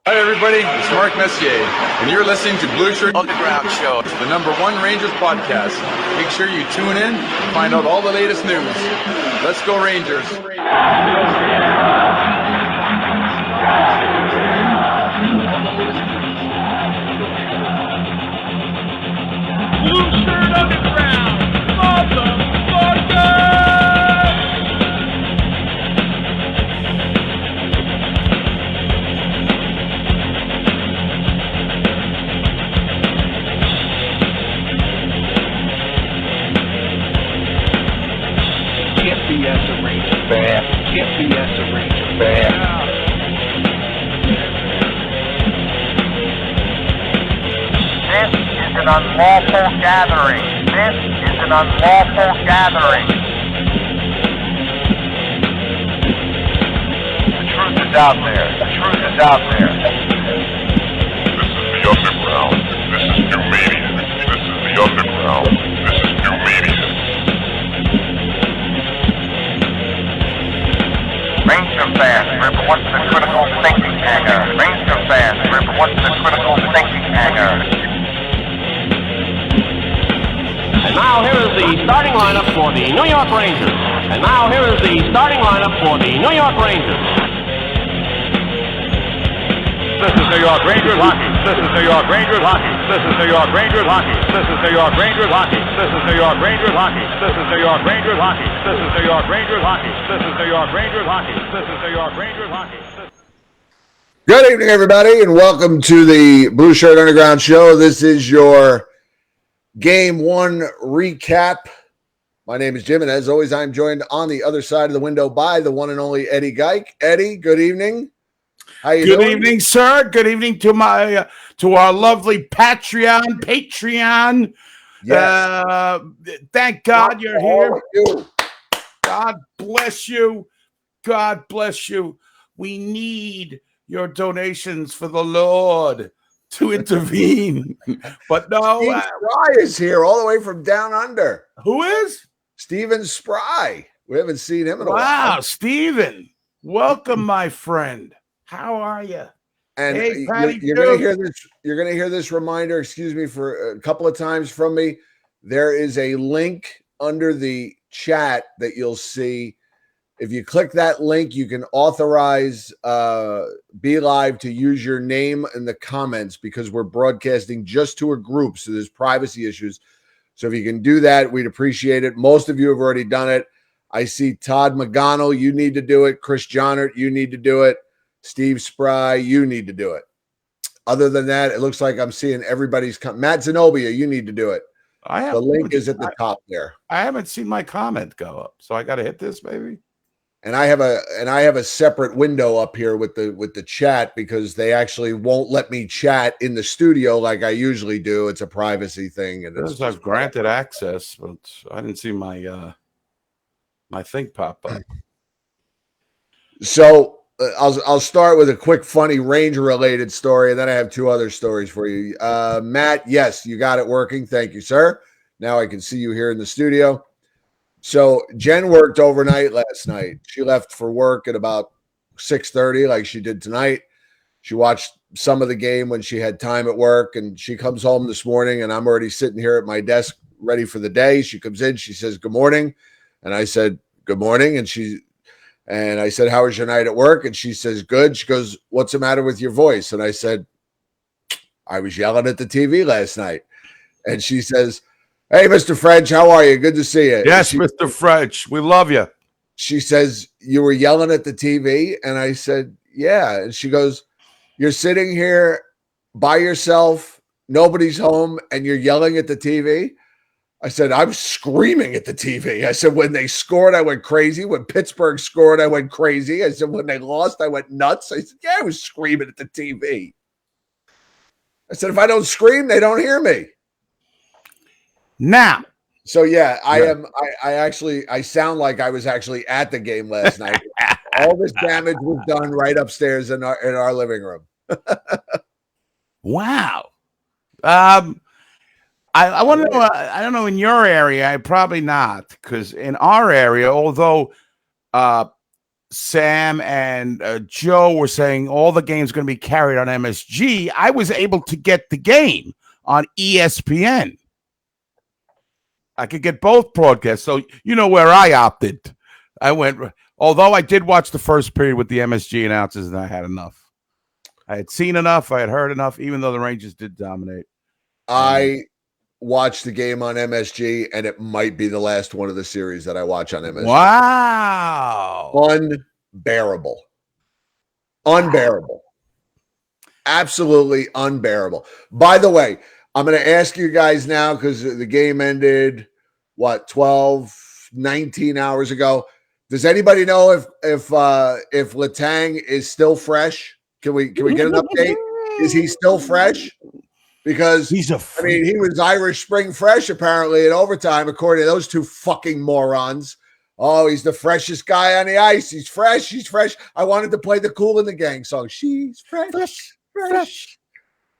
Hi everybody, it's Mark Messier, and you're listening to Blueshirt Underground Show, the #1 Rangers podcast. Make sure you tune in and find out all the latest news. Let's go Rangers! Blueshirt Underground, motherfucker! as a Ranger fan. Can't be as a Ranger fan. This is an unlawful gathering. This is an unlawful gathering. The truth is out there. The truth is out there. This is the underground. This is new media. This is the underground. This is new media. Ranger fans, report to the critical thinking hangar. Ranger fans, report to the critical thinking hangar. And now here is the starting lineup for the New York Rangers. And now here is the starting lineup for the New York Rangers. This is New York Rangers hockey. This is New York Rangers hockey. This is New York Rangers hockey. This is New York Rangers hockey. This is New York Rangers hockey. This is New York Rangers hockey. This is New York Rangers hockey. This is New York Rangers hockey. This is New York Rangers hockey. Good evening, everybody, and welcome to the Blueshirt Underground Show. This is your Game 1 recap. My name is Jim, and as always, I'm joined on the other side of the window by the one and only Eddie Geik. Eddie, good evening. How you doing? Good evening, sir. Good evening to my to our lovely Patreon. Yes. Thank God you're here. You. God bless you. God bless you. We need your donations for the Lord to intervene. But no, Steve Spry is here all the way from down under. Who is? Steven Spry. We haven't seen him in a while. Wow, Stephen. Welcome, my friend. How are you? And hey, Patty, you're going to hear this. You're going to hear this reminder. Excuse me for a couple of times from me. There is a link under the chat that you'll see. If you click that link, you can authorize Be Live to use your name in the comments because we're broadcasting just to a group, so there's privacy issues. So if you can do that, we'd appreciate it. Most of you have already done it. I see Todd McGonnell, you need to do it. Chris Johnert, you need to do it. Steve Spry, you need to do it. Other than that, it looks like I'm seeing everybody's Matt Zenobia, you need to do it. The link is at the top there. I haven't seen my comment go up, so I got to hit this, maybe. And I have a separate window up here with the chat because they actually won't let me chat in the studio like I usually do. It's a privacy thing, and it's I've granted access, but I didn't see my my thing pop up. So I'll start with a quick, funny Ranger-related story, and then I have two other stories for you. Matt, yes, you got it working. Thank you, sir. Now I can see you here in the studio. So Jen worked overnight last night. She left for work at about 6:30, like she did tonight. She watched some of the game when she had time at work, and she comes home this morning, and I'm already sitting here at my desk ready for the day. She comes in, she says, "Good morning." And I said, "Good morning." And I said, "How was your night at work?" And she says, "Good." She goes, "What's the matter with your voice?" And I said, "I was yelling at the TV last night." And she says, "Hey, Mr. French, how are you? Good to see you." Yes, Mr. French, we love you. She says, "You were yelling at the TV?" And I said, "Yeah." And she goes, "You're sitting here by yourself, nobody's home, and you're yelling at the TV?" I said, "I'm screaming at the TV." I said, "When they scored, I went crazy. When Pittsburgh scored, I went crazy." I said, "When they lost, I went nuts." I said, "Yeah, I was screaming at the TV." I said, "If I don't scream, they don't hear me." Now, so yeah, I sound like I was actually at the game last night. All this damage was done right upstairs in our living room. Wow. I want to know. I don't know in your area. Probably not, because in our area, although Sam and Joe were saying all the games going to be carried on MSG, I was able to get the game on ESPN. I could get both broadcasts. So you know where I opted. I went, although I did watch the first period with the MSG announcers, and I had enough. I had seen enough. I had heard enough, even though the Rangers did dominate. I watched the game on MSG, and it might be the last one of the series that I watch on MSG. Wow. Unbearable. Unbearable. Absolutely unbearable. By the way, I'm going to ask you guys now, because the game ended, 19 hours ago. Does anybody know if Letang is still fresh? Can we get an update? Is he still fresh? Because he was Irish Spring fresh apparently in overtime, according to those two fucking morons. Oh, he's the freshest guy on the ice. He's fresh. He's fresh. I wanted to play the Cool in the Gang song. She's fresh.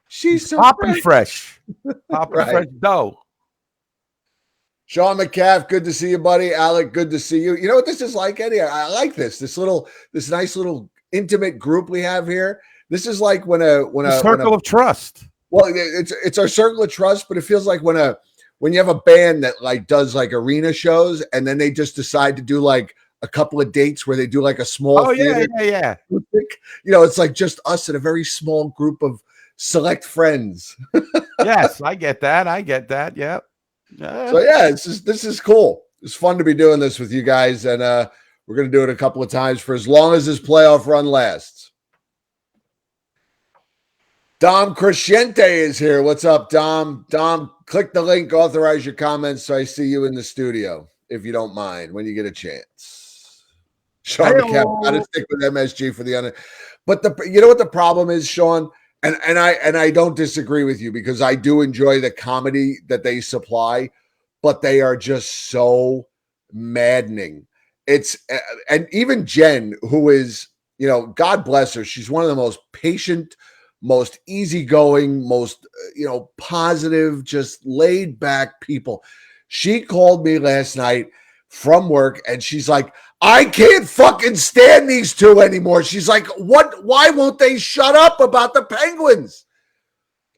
She's so popping fresh. Popping Right. fresh dough. Sean McCaff, good to see you, buddy. Alec, good to see you. You know what this is like, Eddie? I like this nice little intimate group we have here. This is like when a circle of trust. Well, it's our circle of trust, but it feels like when you have a band that like does like arena shows, and then they just decide to do like a couple of dates where they do like a small theater. Yeah. You know, it's like just us and a very small group of select friends. Yes, I get that. Yeah. So yeah, this is cool. It's fun to be doing this with you guys, and we're gonna do it a couple of times for as long as this playoff run lasts. Dom Crescente is here. What's up, Dom? Dom, click the link, authorize your comments so I see you in the studio, if you don't mind, when you get a chance. Sean McCaff, gotta stick with MSG for the under. But you know what the problem is, Sean? And I don't disagree with you, because I do enjoy the comedy that they supply, but they are just so maddening. It's and even Jen, who is, you know, God bless her, she's one of the most patient, most easygoing, most positive, just laid back people. She called me last night from work, and she's like, I can't fucking stand these two anymore. She's like, why won't they shut up about the Penguins?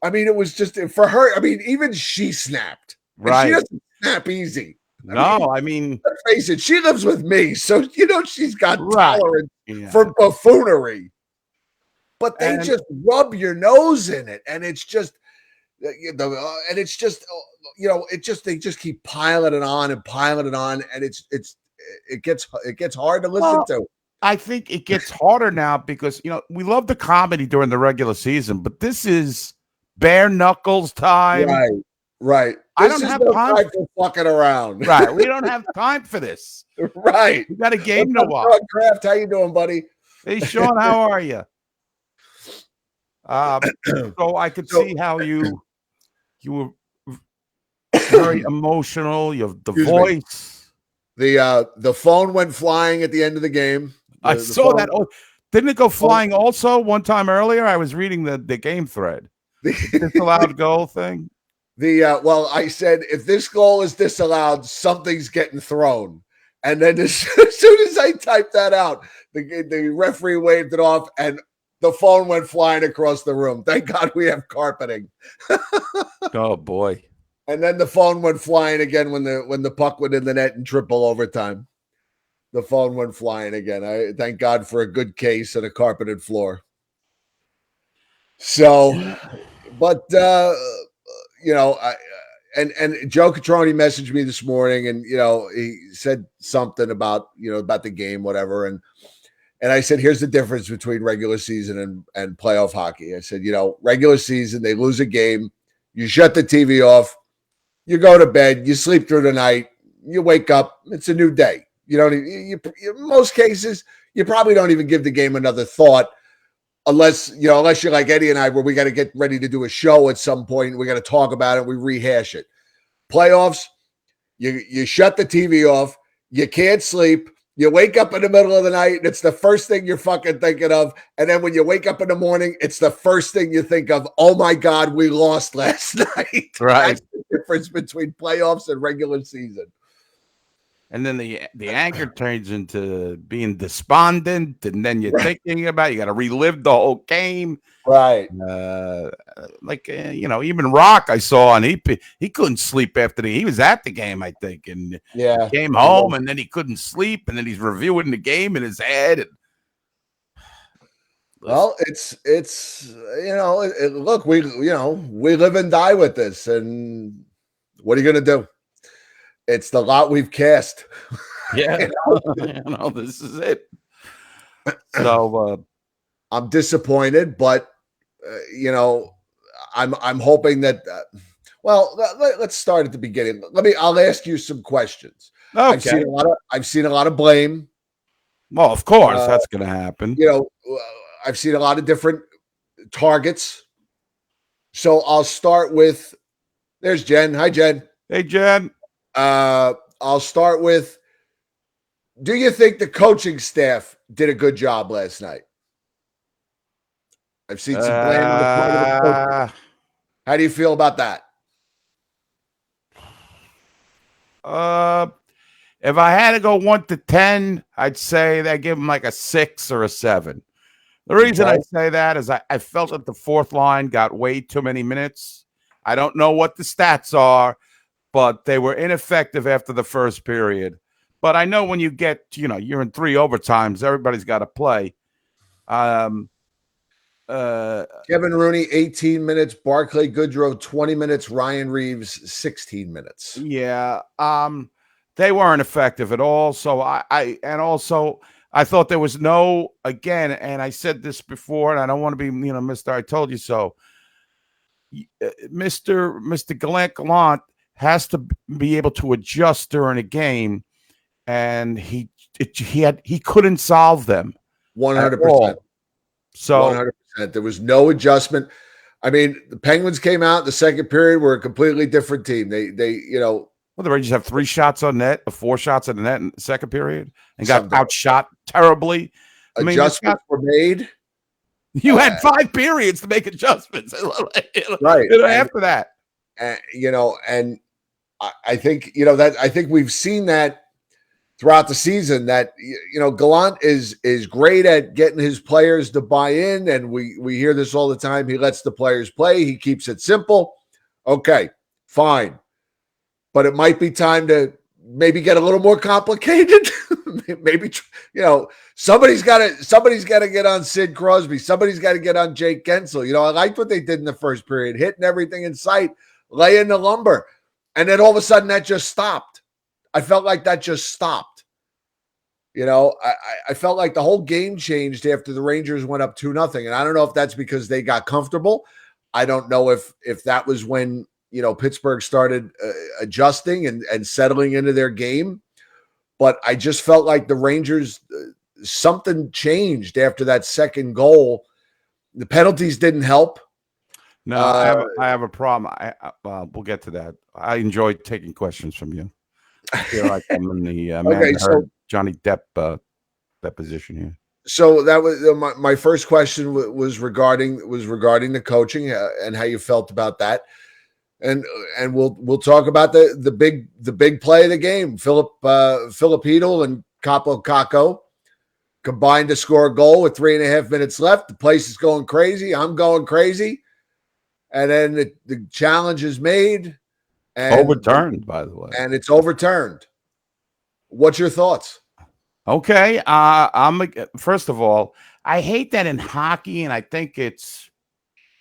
I mean, it was just for her. I mean, even she snapped. Right. And she doesn't snap easy. I mean, let's face it, she lives with me. So, she's got tolerance Yeah. for buffoonery. But they just rub your nose in it. And it's just, they just keep piling it on. And it gets hard to listen to. I think it gets harder now because, we love the comedy during the regular season, but this is bare knuckles time. Right. I don't have time for fucking around. Right. We don't have time for this. Right. We got a game to watch. Kraft, how you doing, buddy? Hey, Sean, how are you? So I could see how you were very emotional. You have the voice. The phone went flying at the end of the game. I saw that. Oh, didn't it go flying also one time earlier? I was reading the game thread. Disallowed goal thing. Well, I said, if this goal is disallowed, something's getting thrown. And then as soon as I typed that out, the referee waved it off, and the phone went flying across the room. Thank God we have carpeting. Oh boy. And then the phone went flying again when the puck went in the net in triple overtime. The phone went flying again. I thank God for a good case and a carpeted floor. So, but and Joe Catroni messaged me this morning, and he said something about about the game, whatever, and I said, here's the difference between regular season and playoff hockey. I said, regular season, they lose a game, you shut the TV off, you go to bed, you sleep through the night, you wake up, it's a new day. In most cases, you probably don't even give the game another thought, unless you're like Eddie and I, where we got to get ready to do a show at some point. We got to talk about it. We rehash it. Playoffs, you shut the TV off. You can't sleep. You wake up in the middle of the night, and it's the first thing you're fucking thinking of. And then when you wake up in the morning, it's the first thing you think of. Oh my God, we lost last night. Right. That's the difference between playoffs and regular season. and then the anger turns into being despondent, and then you're thinking about you got to relive the whole game. Right. Even Rock I saw, and he couldn't sleep after he was at the game, I think, and Yeah. came home, and then he couldn't sleep, and then he's reviewing the game in his head. Well, it's look, we live and die with this, and what are you going to do? It's the lot we've cast. Yeah, this is it. So I'm disappointed, but I'm hoping that. Let's start at the beginning. I'll ask you some questions. Okay. I've seen a lot of blame. Well, of course, that's going to happen. I've seen a lot of different targets. So I'll start with. There's Jen. Hi, Jen. Hey, Jen. I'll start with. Do you think the coaching staff did a good job last night? I've seen some blame on the part of the coach. How do you feel about that? If I had to go 1 to 10, I'd say they give them like a 6 or a 7. The reason I say that is I felt that the fourth line got way too many minutes. I don't know what the stats are, but they were ineffective after the first period. But I know when you get, you're in 3 overtimes, everybody's got to play. Kevin Rooney, 18 minutes. Barclay Goodrow, 20 minutes. Ryan Reeves, 16 minutes. Yeah. They weren't effective at all. So I thought there was no, again, and I said this before, and I don't want to be, Mr. I told you so. Mr. Gallant has to be able to adjust during a game, and he couldn't solve them. 100%. So 100%. There was no adjustment. I mean, the Penguins came out in the second period, were a completely different team. They the Rangers have 3 shots on net, 4 shots on the net in the second period, and got outshot terribly. Adjustments were made. You had 5 periods to make adjustments. Right. After that. And I think, I think we've seen that throughout the season that, Gallant is great at getting his players to buy in. And we hear this all the time. He lets the players play. He keeps it simple. Okay, fine. But it might be time to maybe get a little more complicated. Maybe, somebody's got to get on Sid Crosby. Somebody's got to get on Jake Gensel. I liked what they did in the first period, hitting everything in sight, laying the lumber. And then all of a sudden that just stopped. I felt like that just stopped. I felt like the whole game changed after the Rangers went up 2-0. And I don't know if that's because they got comfortable. I don't know if that was when, Pittsburgh started adjusting and settling into their game. But I just felt like the Rangers, something changed after that second goal. The penalties didn't help. No, I have a problem. We'll get to that. I enjoyed taking questions from you. I feel like I'm in the Johnny Depp deposition here. So that was my first question was regarding the coaching and how you felt about that. And we'll talk about the big play of the game. Filipino and Capo Caco combined to score a goal with 3.5 minutes left. The place is going crazy. I'm going crazy. And then the challenge is made. And overturned, by the way. And it's overturned. What's your thoughts? Okay. First of all, I hate that in hockey, and I think it's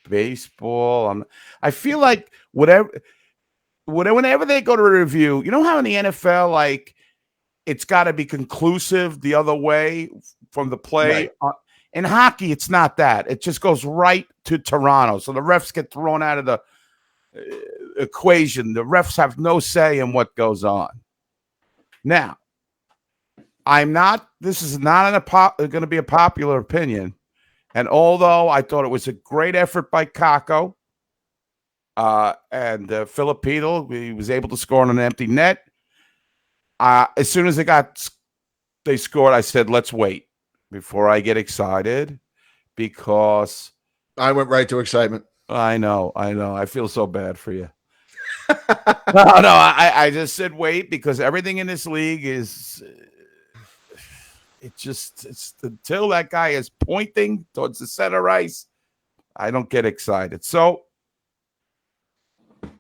baseball. I feel like whenever they go to a review, how in the NFL, like, it's got to be conclusive the other way from the play. Right. In hockey, it's not that. It just goes right to Toronto. So the refs get thrown out of the equation. The refs have no say in what goes on. Now, this is not going to be a popular opinion. And although I thought it was a great effort by Kako and Filipino, he was able to score on an empty net. As soon as they scored, I said, let's wait before I get excited, because I went right to excitement. I know. I feel so bad for you. No. I just said wait because everything in this league is. It's until that guy is pointing towards the center ice, I don't get excited. So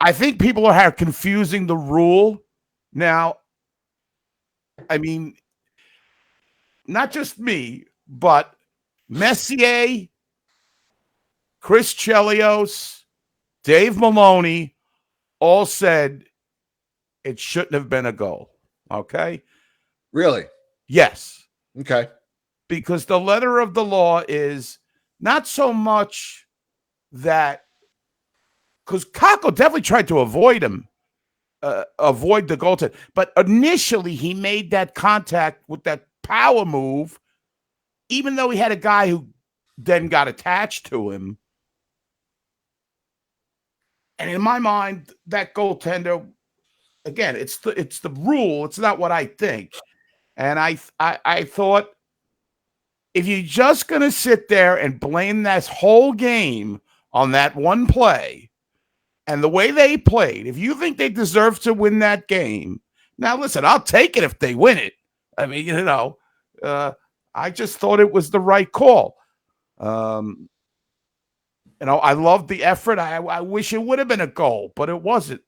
I think people are confusing the rule now. I mean, not just me, but Messier, Chris Chelios, Dave Maloney all said it shouldn't have been a goal. Okay? Really? Yes. Okay. Because the letter of the law is not so much that because Kako definitely tried to avoid him, avoid the goaltender. But initially, he made that contact with that power move, even though he had a guy who then got attached to him. And in my mind, that goaltender, again, it's the rule. It's not what I think. And I thought if you're just going to sit there and blame this whole game on that one play and the way they played, if you think they deserve to win that game, now listen, I'll take it if they win it. I mean, I just thought it was the right call. I love the effort. I wish it would have been a goal, but it wasn't.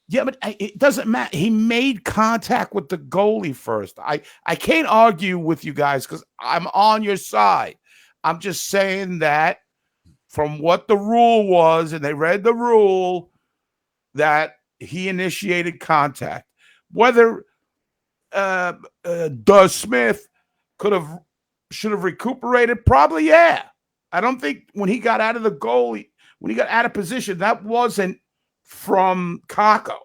Yeah, but it doesn't matter. He made contact with the goalie first. I can't argue with you guys because I'm on your side. I'm just saying that from what the rule was, and they read the rule, that he initiated contact. Whether Doug Smith should have recuperated, probably, yeah. I don't think when he got out of the goalie, when he got out of position, that wasn't from Kako.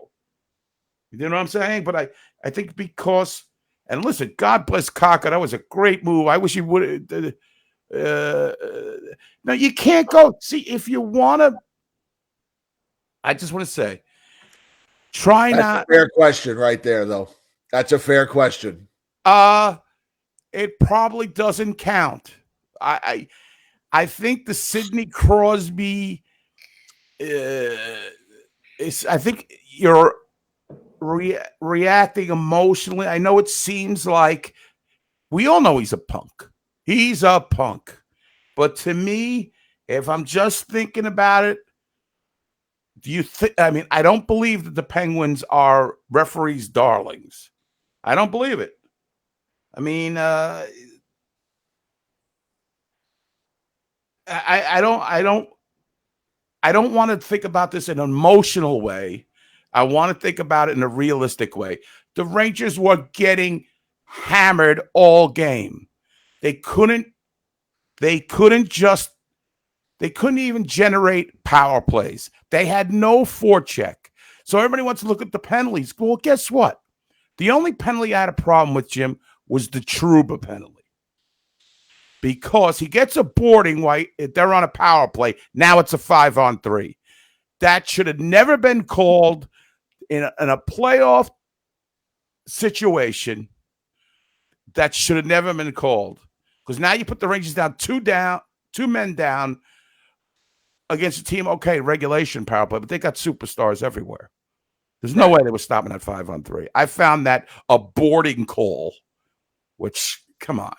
You know what I'm saying? But I think because, and listen, God bless Kako. That was a great move. I wish he would have. Now, you can't go. See, if you want to, I just want to say, That's a fair question right there, though. That's a fair question. It probably doesn't count. I think the Sidney Crosby I think you're reacting emotionally. I know it seems like we all know he's a punk. He's a punk. But to me, if I'm just thinking about it, I don't believe that the Penguins are referees' darlings. I don't believe it. I mean, I don't want to think about this in an emotional way. I want to think about it in a realistic way. The Rangers were getting hammered all game. They couldn't even generate power plays. They had no forecheck. So everybody wants to look at the penalties. Well, guess what? The only penalty I had a problem with, Jim, was the Trouba penalty. Because he gets a boarding while they're on a power play. Now it's a 5-on-3. That should have never been called in a playoff situation. That should have never been called. Because now you put the Rangers down, two men down against a team, okay, regulation power play, but they got superstars everywhere. There's no way they were stopping at 5-on-3. I found that a boarding call, which, come on.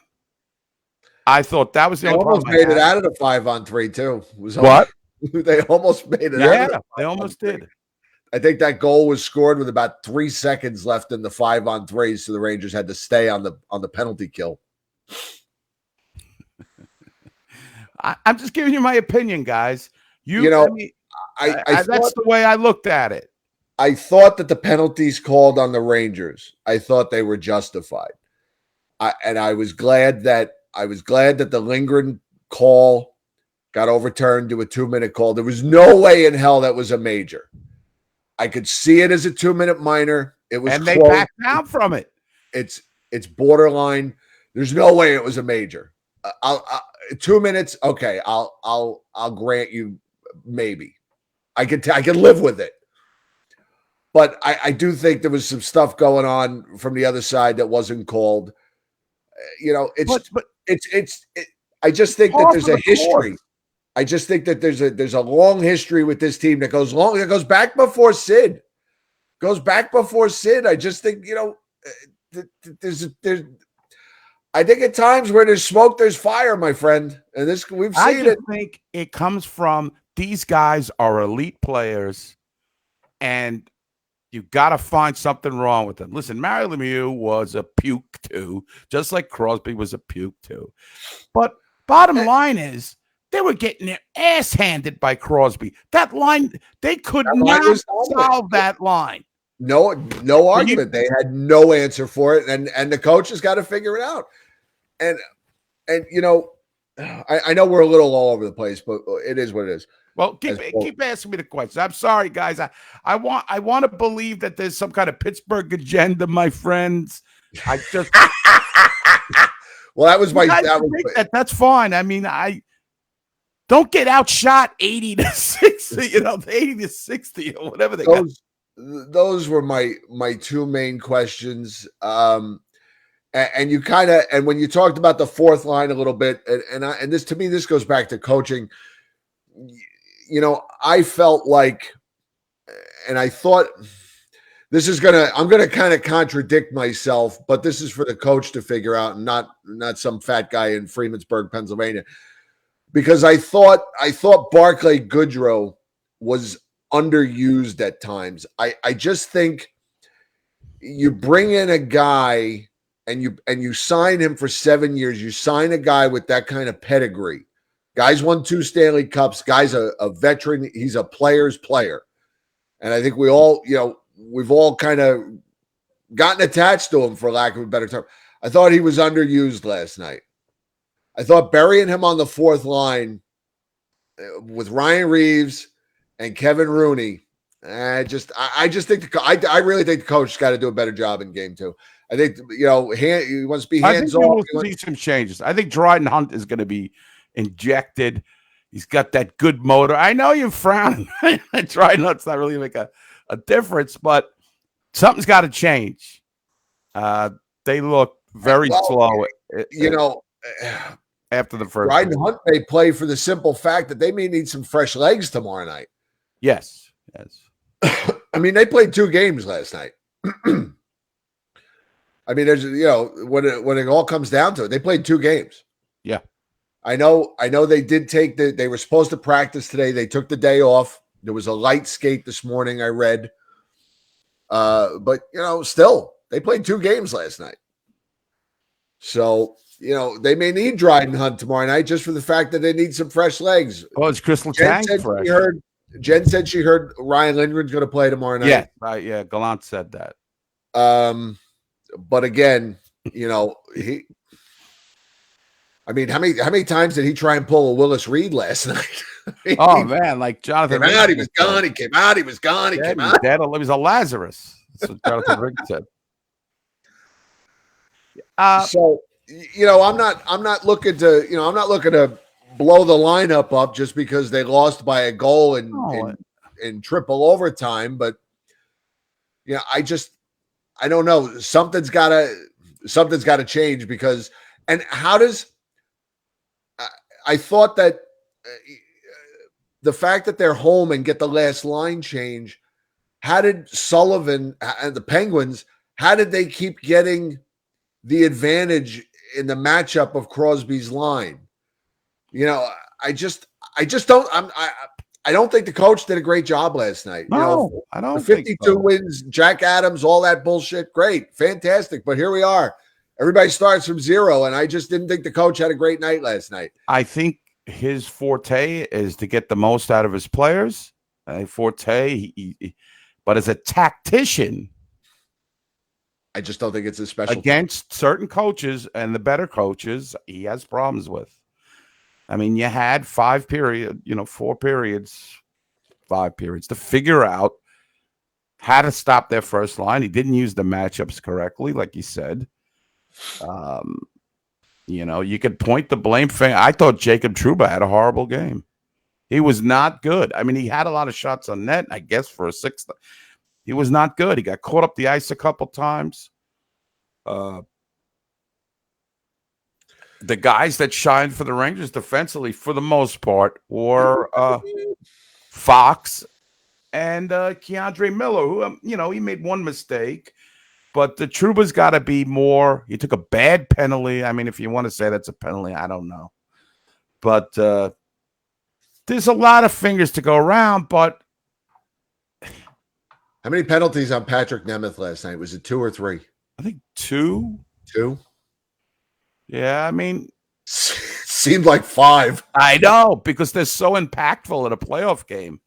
I thought that was the only almost problem. Made it out of the 5-on-3 too. What? They almost made it out of the they almost did. I think that goal was scored with about 3 seconds left in the 5-on-3, so the Rangers had to stay on the penalty kill. I'm just giving you my opinion, guys. That's the way I looked at it. I thought that the penalties called on the Rangers, I thought they were justified. I was glad that the Lindgren call got overturned to a 2-minute call. There was no way in hell that was a major. I could see it as a 2-minute minor. It was, and they backed down from it. It's borderline. There's no way it was a major. 2 minutes, okay. I'll grant you maybe. I could live with it. But I do think there was some stuff going on from the other side that wasn't called. I just think that there's a history. I just think that there's a long history with this team that goes back before Sid. Goes back before Sid. I just think, there's I think at times where there's smoke, there's fire, my friend. And we've I seen just it. think it comes from these guys are elite players, and you got to find something wrong with them. Listen, Mario Lemieux was a puke too, just like Crosby was a puke too. But bottom line is, they were getting their ass handed by Crosby. That line, they could line not was dominant. solve that line. No argument. They had no answer for it, and the coach has got to figure it out. And I know we're a little all over the place, but it is what it is. Well, keep asking me the questions. I'm sorry, guys. I want to believe that there's some kind of Pittsburgh agenda, my friends. I just well, that was that's fine. I mean, I don't get outshot 80-60, 80-60 or whatever they got. Those were my two main questions. And you and when you talked about the fourth line a little bit, and this, to me, this goes back to coaching. I felt like, and I thought I'm gonna kind of contradict myself, but this is for the coach to figure out, and not some fat guy in Freemansburg, Pennsylvania, because I thought Barclay Goodrow was underused at times. I just think you bring in a guy and you sign him for 7 years. You sign a guy with that kind of pedigree. Guy's won 2 Stanley Cups. Guy's a veteran. He's a player's player. And I think we've all kind of gotten attached to him, for lack of a better term. I thought he was underused last night. I thought burying him on the fourth line with Ryan Reeves and Kevin Rooney, I really think the coach's got to do a better job in game 2. I think, he wants to be hands off. We'll see some changes. I think Dryden Hunt is going to be injected. He's got that good motor. I know you're frowning. Dryden Hunt's not really make a difference, but something's got to change. They look very slow. After the first, Dryden Hunt may play for the simple fact that they may need some fresh legs tomorrow night. Yes. I mean, they played 2 games last night. I mean, there's when it all comes down to it, they played 2 games. Yeah, I know. They did they were supposed to practice today. They took the day off. There was a light skate this morning, I read. But still, they played 2 games last night. So they may need Dryden Hunt tomorrow night just for the fact that they need some fresh legs. Oh, it's Crystal Tang fresh. Jen said she heard Ryan Lindgren's going to play tomorrow night. Yeah, Gallant said that. But again, how many times did he try and pull a Willis Reed last night? Oh man, like Jonathan came out, he was gone. He came out, he was gone. He came out. Dead. It was a Lazarus. That's what Jonathan Rigg said. So I'm not looking to blow the lineup up just because they lost by a goal in triple overtime. But I don't know. Something's got to change because. And how does I thought that the fact that they're home and get the last line change, how did Sullivan and the Penguins, how did they keep getting the advantage in the matchup of Crosby's line? I don't think the coach did a great job last night. No, I don't. 52 wins, Jack Adams, all that bullshit. Great, fantastic. But here we are. Everybody starts from 0, and I just didn't think the coach had a great night last night. I think his forte is to get the most out of his players. But as a tactician, I just don't think it's a special against certain coaches and the better coaches, he has problems with. I mean, you had 4 periods, 5 periods to figure out how to stop their first line. He didn't use the matchups correctly, like you said. You could point the blame finger. I thought Jacob Trouba had a horrible game. He was not good. I mean, he had a lot of shots on net, I guess, for a 6th. He was not good. He got caught up the ice a couple times. the guys that shined for the Rangers defensively, for the most part, were Fox and Keandre Miller, who he made one mistake, but the Trouba's got to be more. He took a bad penalty. I mean, if you want to say that's a penalty, I don't know, but there's a lot of fingers to go around. But how many penalties on Patrick Nemeth last night? Was it 2 or 3? I think 2. 2. Yeah, I mean, seemed like 5. I know, because they're so impactful in a playoff game.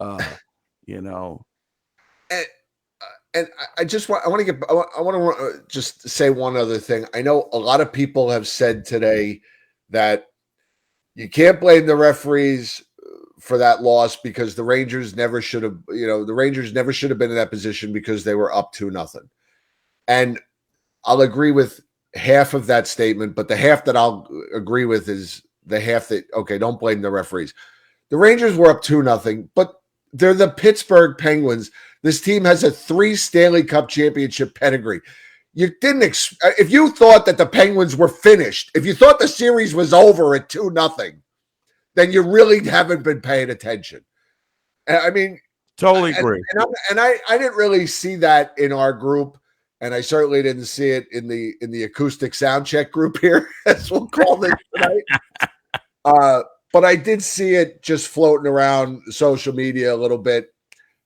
And I just want to just say one other thing. I know a lot of people have said today that you can't blame the referees for that loss because the Rangers never should have, the Rangers never should have been in that position because they were up 2-0. And I'll agree with half of that statement, but the half that I'll agree with is the half that, okay, don't blame the referees. The Rangers were up 2-0, but they're the Pittsburgh Penguins. This team has a 3 Stanley Cup championship pedigree. You didn't if you thought that the Penguins were finished, if you thought the series was over at 2-0, then you really haven't been paying attention. I mean, totally agree. And I didn't really see that in our group, and I certainly didn't see it in the acoustic sound check group here, as we'll call it tonight. But I did see it just floating around social media a little bit.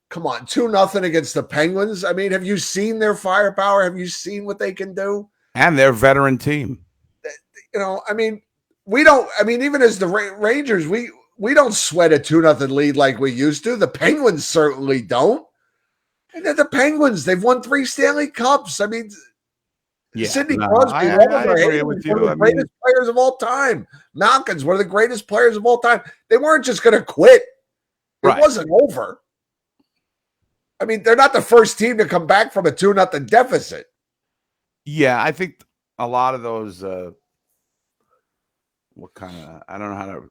Come on, 2-0 against the Penguins. I mean, have you seen their firepower? Have you seen what they can do? And their veteran team. I mean, we don't. I mean, even as the Rangers, we don't sweat a 2-0 lead like we used to. The Penguins certainly don't. And they're the Penguins. They've won 3 Stanley Cups. I mean, Sidney Crosby, I agree with you. one of the greatest players of all time. Malkin's one of the greatest players of all time. They weren't just going to quit. It wasn't over. I mean, they're not the first team to come back from a 2-0 deficit. Yeah, I think a lot of those. I don't know how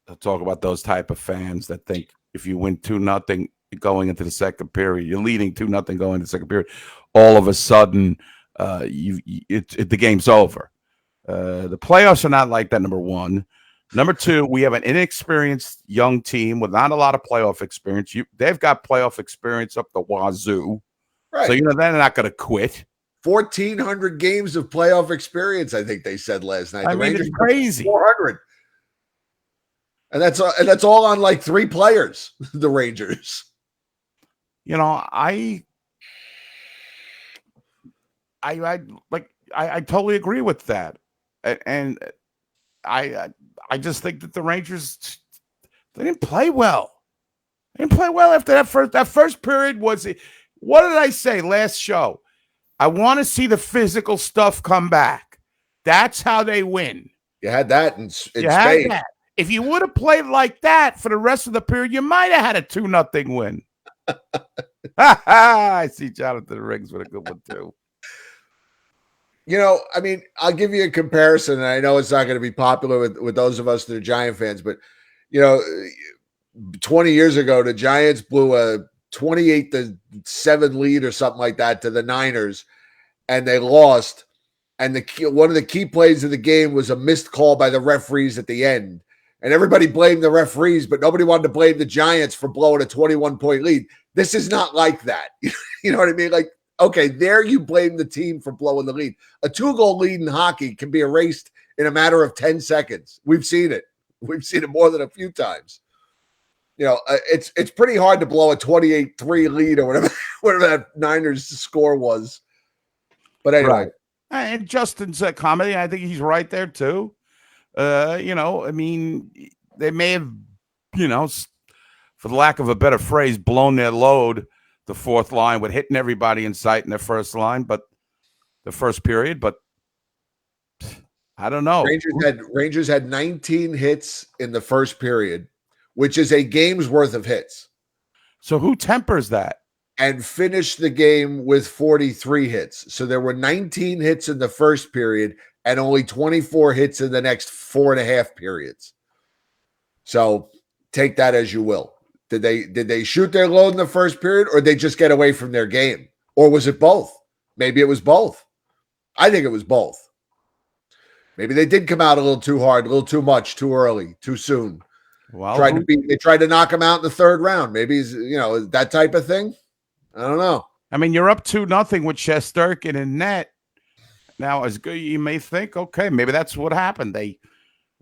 to talk about those type of fans that think if you win 2-0 going into the second period, you're leading 2-0 going into the second period, all of a sudden the game's over. The playoffs are not like that, number one. Number two, we have an inexperienced young team with not a lot of playoff experience. They've got playoff experience up the wazoo. Right. So, they're not going to quit. 1,400 games of playoff experience, I think they said last night. The Rangers it's crazy. 400. And that's all on like 3 players, the Rangers. I totally agree with that. And I just think that the Rangers, they didn't play well. They didn't play well after that first period was, what did I say last show? I want to see the physical stuff come back. That's how they win. You had that in Spain. If you would have played like that for the rest of the period, you might have had a 2-0 win. I see Jonathan Riggs with a good one too. I mean, I'll give you a comparison, and I know it's not going to be popular with those of us that are Giant fans, but 20 years ago, the Giants blew a 28-7 lead or something like that to the Niners, and they lost. And one of the key plays of the game was a missed call by the referees at the end. And everybody blamed the referees, but nobody wanted to blame the Giants for blowing a 21-point lead. This is not like that. You know what I mean? Like, okay, there you blame the team for blowing the lead. A 2-goal lead in hockey can be erased in a matter of 10 seconds. We've seen it. We've seen it more than a few times. It's pretty hard to blow a 28-3 lead or whatever that Niners score was. But anyway. Right. And Justin's commenting, I think he's right there too. I mean, they may have, for the lack of a better phrase, blown their load the fourth line with hitting everybody in sight in their first line, but the first period, but I don't know. Rangers had 19 hits in the first period, which is a game's worth of hits. So who tempers that? And finished the game with 43 hits. So there were 19 hits in the first period and only 24 hits in the next 4.5 periods. So take that as you will. Did they shoot their load in the first period, or did they just get away from their game? Or was it both? Maybe it was both. I think it was both. Maybe they did come out a little too hard, a little too much, too early, too soon. Well, They tried to knock him out in the third round. Maybe he's, that type of thing. I don't know. I mean, you're up 2-0 with Shesterkin in net. Now, as good, you may think, okay, maybe that's what happened. They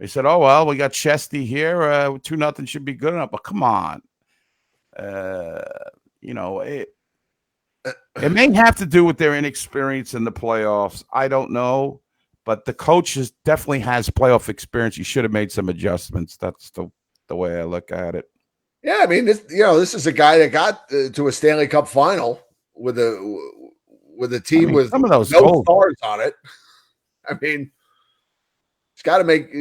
said, oh, well, we got Chesty here. 2-0 should be good enough. But come on. It may have to do with their inexperience in the playoffs. I don't know. But the coach definitely has playoff experience. He should have made some adjustments. That's the way I look at it. Yeah, I mean, this is a guy that got to a Stanley Cup final with a team with some of those no stars on it. I mean, it's got to make.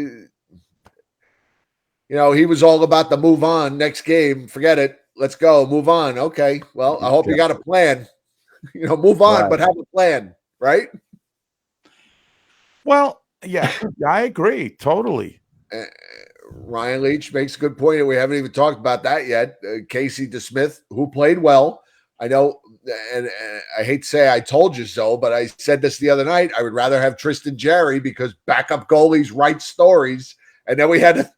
He was all about the move on. Next game, forget it. Let's go, move on. Okay, well, I hope you got a plan. Move on, but have a plan, right? Well, yeah, I agree totally. Ryan Leach makes a good point, and we haven't even talked about that yet. Casey DeSmith, who played well. I know, and I hate to say I told you so, but I said this the other night. I would rather have Tristan Jarry because backup goalies write stories, and then we had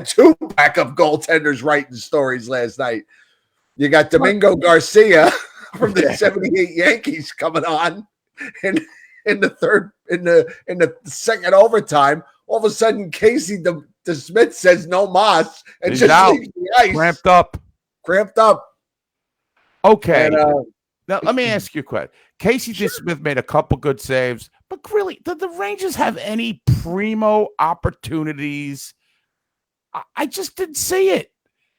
two backup goaltenders writing stories last night. You got Domingo Garcia from the '78 Yankees coming on, and in the second overtime, all of a sudden Casey DeSmith says no mas and He's just out. leaves the ice. Cramped up. Okay. And, now let me ask you a question. Casey DeSmith made a couple good saves, but really, did the Rangers have any primo opportunities? I just didn't see it.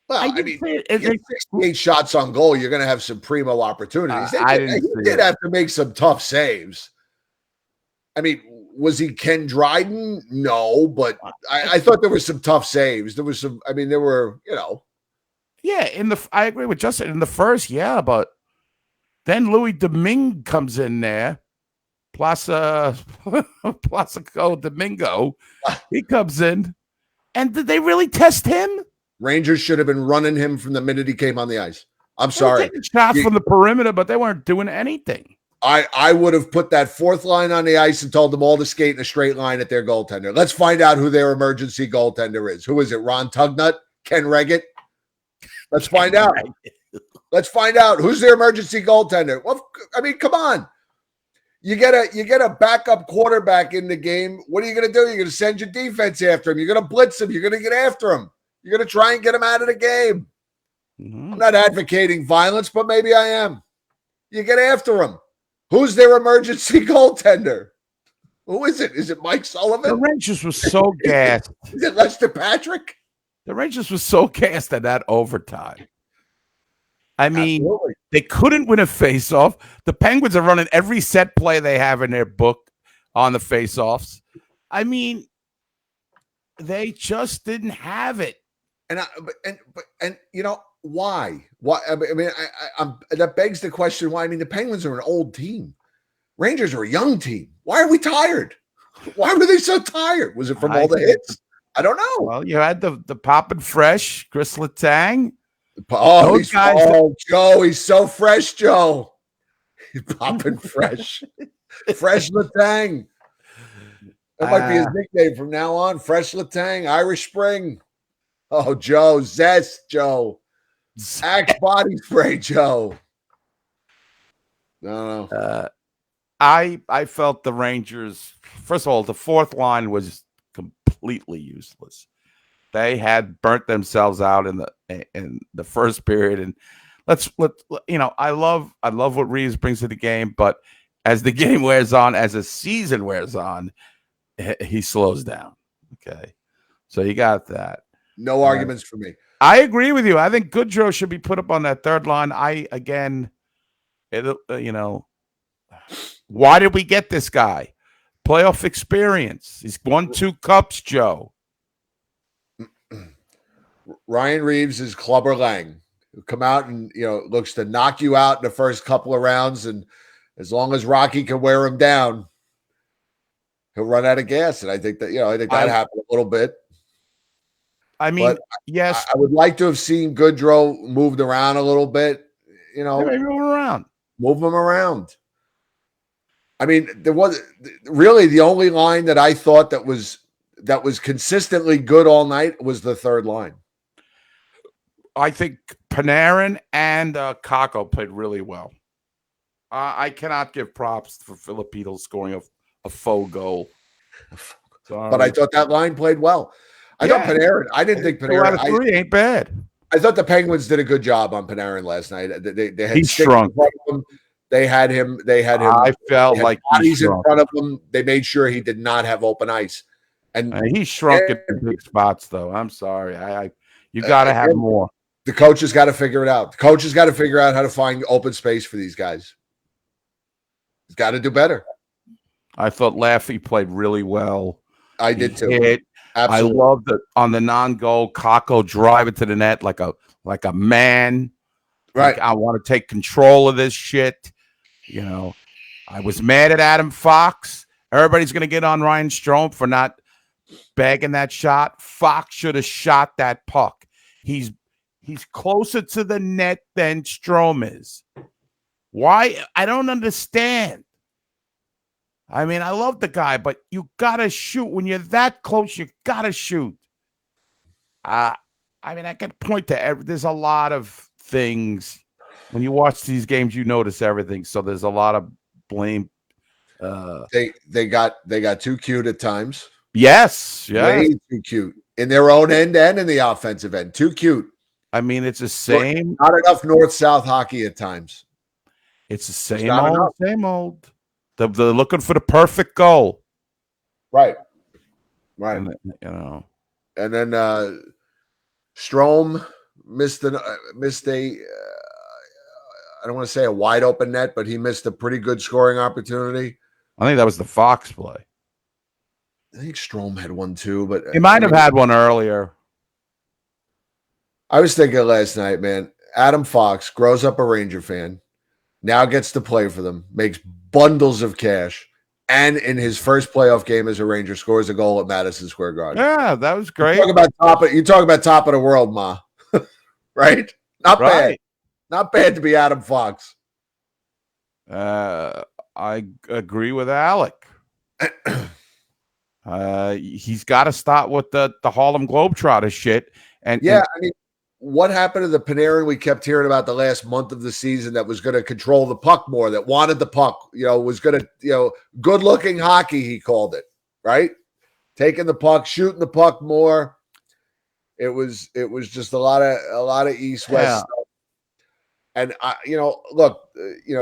Well, I mean, 68 shots on goal, you're going to have some primo opportunities. He did have to make some tough saves. I mean, was he Ken Dryden? No, but I thought there were some tough saves. There was some. I mean, there were. Yeah, I agree with Justin in the first. Yeah, but then Louis Domingue comes in there. Placido Domingo. He comes in, and did they really test him? Rangers should have been running him from the minute he came on the ice. I'm sorry. Taking shots from the perimeter, but they weren't doing anything. I would have put that fourth line on the ice and told them all to skate in a straight line at their goaltender. Let's find out who their emergency goaltender is. Who is it? Ron Tugnut? Ken Reggett? Let's find out. Let's find out who's their emergency goaltender. Well, I mean, come on. You get a backup quarterback in the game. What are you going to do? You're going to send your defense after him. You're going to blitz him. You're going to get after him. You're going to try and get him out of the game. I'm not advocating violence, but maybe I am. You get after him. Who's their emergency goaltender? Who is it? Is it Mike Sullivan? The Rangers were so gassed. Is it Lester Patrick? The Rangers were so gassed at that overtime. I mean, Absolutely. They couldn't win a faceoff. The Penguins are running every set play they have in their book on the faceoffs. I mean, they just didn't have it. And why? Why? I mean, that begs the question why. I mean, the Penguins are an old team. Rangers are a young team. Why are we tired? Why were they so tired? Was it from all the hits? I don't know. Well, you had the poppin' fresh Chris Letang. Oh, Joe, he's so fresh, Joe. He's popping fresh. Fresh Letang. That might be his nickname from now on. Fresh Letang, Irish Spring. Oh, Joe, Zest, Joe. Axe body spray, Joe. No. I felt the Rangers, first of all, the fourth line was completely useless. They had burnt themselves out in the first period, and I love what Reeves brings to the game, but as the game wears on, as the season wears on, he slows down. Okay, so you got that. No arguments for me. I agree with you. I think Goodrow should be put up on that third line. Why did we get this guy? Playoff experience. He's won 2 cups, Joe. Ryan Reeves is Clubber Lang, who come out and looks to knock you out in the first couple of rounds, and as long as Rocky can wear him down, he'll run out of gas. And I think that that happened a little bit. I mean, but yes, I would like to have seen Goodrow moved around a little bit. Move him around. Move him around. I mean, there was really the only line that I thought that was consistently good all night was the third line. I think Panarin and Kako played really well. I cannot give props for Filipino scoring a faux goal. Sorry. But I thought that line played well. I thought Panarin. I didn't think 2 out of Panarin. 3 ain't bad. I thought the Penguins did a good job on Panarin last night. They had He's sticks shrunk. in front of him. They had him. I felt like he's bodies in shrunk. front of him. They made sure he did not have open ice. And He's shrunk in big spots, though. I'm sorry. You got to have more. The coach has got to figure it out. The coach has got to figure out how to find open space for these guys. He's got to do better. I thought Laffy played really well. I did too. Absolutely. I loved it on the non-goal. Kako driving to the net like a man. Right. Like, I want to take control of this shit. You know, I was mad at Adam Fox. Everybody's going to get on Ryan Strome for not bagging that shot. Fox should have shot that puck. He's closer to the net than Strome is. Why? I don't understand. I mean, I love the guy, but you got to shoot. When you're that close, you got to shoot. I mean, I can point to there's a lot of things. When you watch these games, you notice everything. So there's a lot of blame. They got too cute at times. Yes. Way too cute in their own end and in the offensive end. Too cute. I mean, it's the same. Not enough north-south hockey at times. It's the same old. They're looking for the perfect goal. Right. And, you know. And then Strome missed a I don't want to say a wide open net, but he missed a pretty good scoring opportunity. I think that was the Fox play. I think Strome had one too, but he might have had one earlier. I was thinking last night, man, Adam Fox grows up a Ranger fan, now gets to play for them, makes bundles of cash, and in his first playoff game as a Ranger scores a goal at Madison Square Garden. Yeah, that was great. You talk about top of the world, Ma. Right? Not bad. Not bad to be Adam Fox. I agree with Alec. He's got to stop with the Harlem Globetrotter shit. I mean, what happened to the Panarin we kept hearing about the last month of the season that was going to control the puck more, that wanted the puck, was going to, good-looking hockey, he called it, right? Taking the puck, shooting the puck more. It was just a lot of East-West stuff. And look,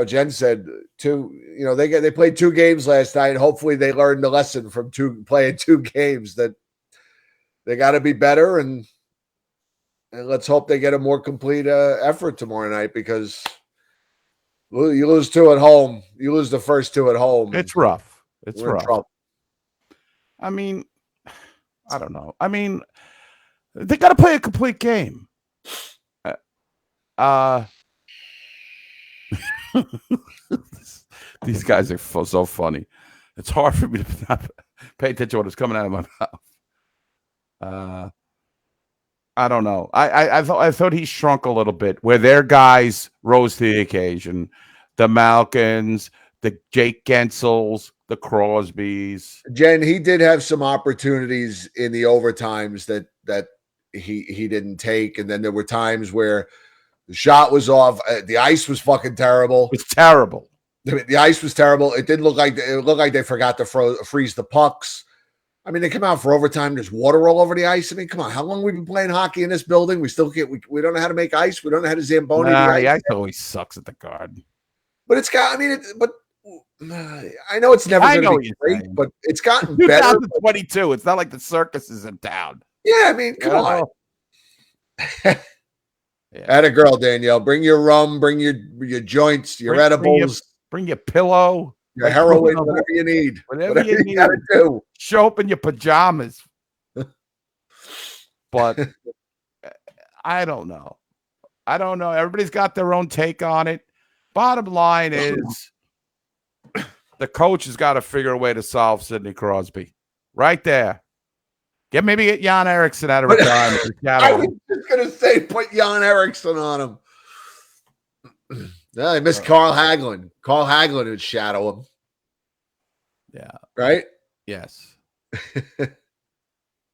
Jen said they played 2 games last night. Hopefully they learned the lesson from playing 2 games, that they got to be better, and let's hope they get a more complete effort tomorrow night, because you lose 2 at home. You lose the first 2 at home. It's rough. It's rough. I mean, I don't know. I mean, they got to play a complete game. These guys are so funny. It's hard for me to not pay attention to what's coming out of my mouth. I don't know. I thought he shrunk a little bit, where their guys rose to the occasion. The Malkins, the Jake Gensels, the Crosbys. Jen, he did have some opportunities in the overtimes that he didn't take, and then there were times where the shot was off. The ice was fucking terrible. It's terrible. The ice was terrible. It didn't look like they forgot to freeze the pucks. I mean, they come out for overtime. There's water all over the ice. I mean, come on. How long have we been playing hockey in this building? We still can't. We don't know how to make ice. We don't know how to Zamboni. The ice always sucks at the Garden. But it's got. I mean, I know it's never going to be great, but it's gotten better. 2022. It's not like the circus is in town. Yeah, I mean, come on. Add a girl, Danielle. Bring your rum. Bring your joints. Your edibles. Bring your pillow. Your heroin. Whatever you need. Whatever you gotta do. Show up in your pajamas. But I don't know. Everybody's got their own take on it. Bottom line is, the coach has got to figure a way to solve Sidney Crosby. Right there. Maybe get Jan Eriksson out of retirement. I was just going to say, put Jan Eriksson on him. Yeah, I missed Carl Hagelin. Carl Hagelin would shadow him. Yeah. right? Yes.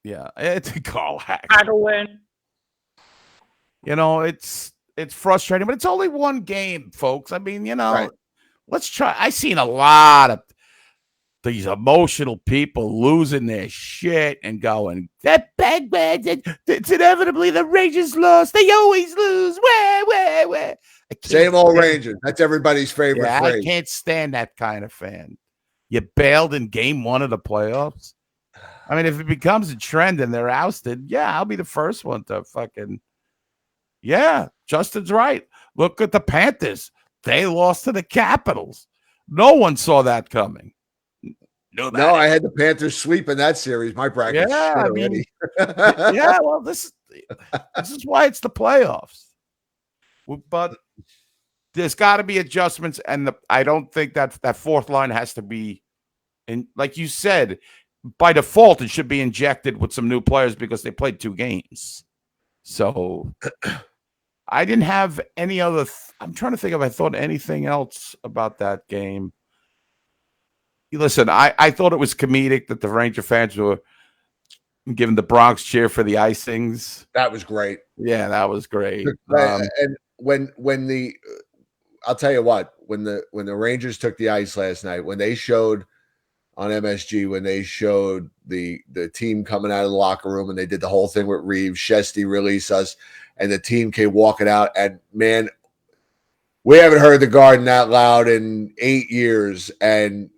Yeah. It's a Carl Hack. Try to win. You know, it's frustrating, but it's only one game, folks. I mean, Right. let's try. I've seen a lot of these emotional people losing their shit and going, that bag man, it's inevitably the Rangers lost. They always lose. Where? Same old Rangers. That's everybody's favorite Yeah, phrase. I can't stand that kind of fan. You bailed in game 1 of the playoffs. I mean, if it becomes a trend and they're ousted, yeah, I'll be the first one to fucking. Yeah, Justin's right. Look at the Panthers. They lost to the Capitals. No one saw that coming. Nobody. No, I had the Panthers sweep in that series. My bracket Yeah, shit I already. mean, yeah, well, this is why it's the playoffs. But there's got to be adjustments, and I don't think that fourth line has to be, and like you said, by default it should be injected with some new players because they played 2 games. So I didn't have any other. I'm trying to think if I thought anything else about that game. Listen, I thought it was comedic that the Ranger fans were giving the Bronx cheer for the icings. That was great. Yeah, that was great. And when the I'll tell you what, when the Rangers took the ice last night, when they showed on MSG, when they showed the team coming out of the locker room and they did the whole thing with Reeves, Shesty release us, and the team came walking out, and man, we haven't heard the Garden that loud in 8 years, and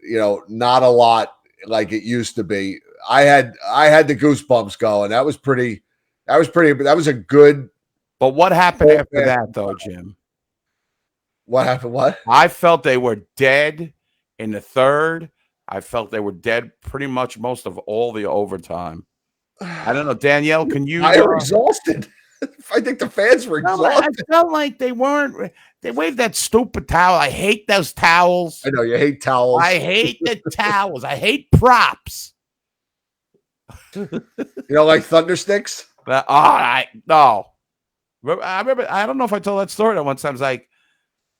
not a lot like it used to be. I had the goosebumps going. That was a good. But what happened after that, though, Jim? What happened? What? I felt they were dead in the third. I felt they were dead pretty much most of all the overtime. I don't know, Danielle. Can you? I were exhausted. I think the fans were exhausted. I felt like they weren't. They waved that stupid towel. I hate those towels. I know you hate towels. I hate the towels. I hate props. Like thunder sticks? No. I remember. I don't know if I told that story that one time. I was like,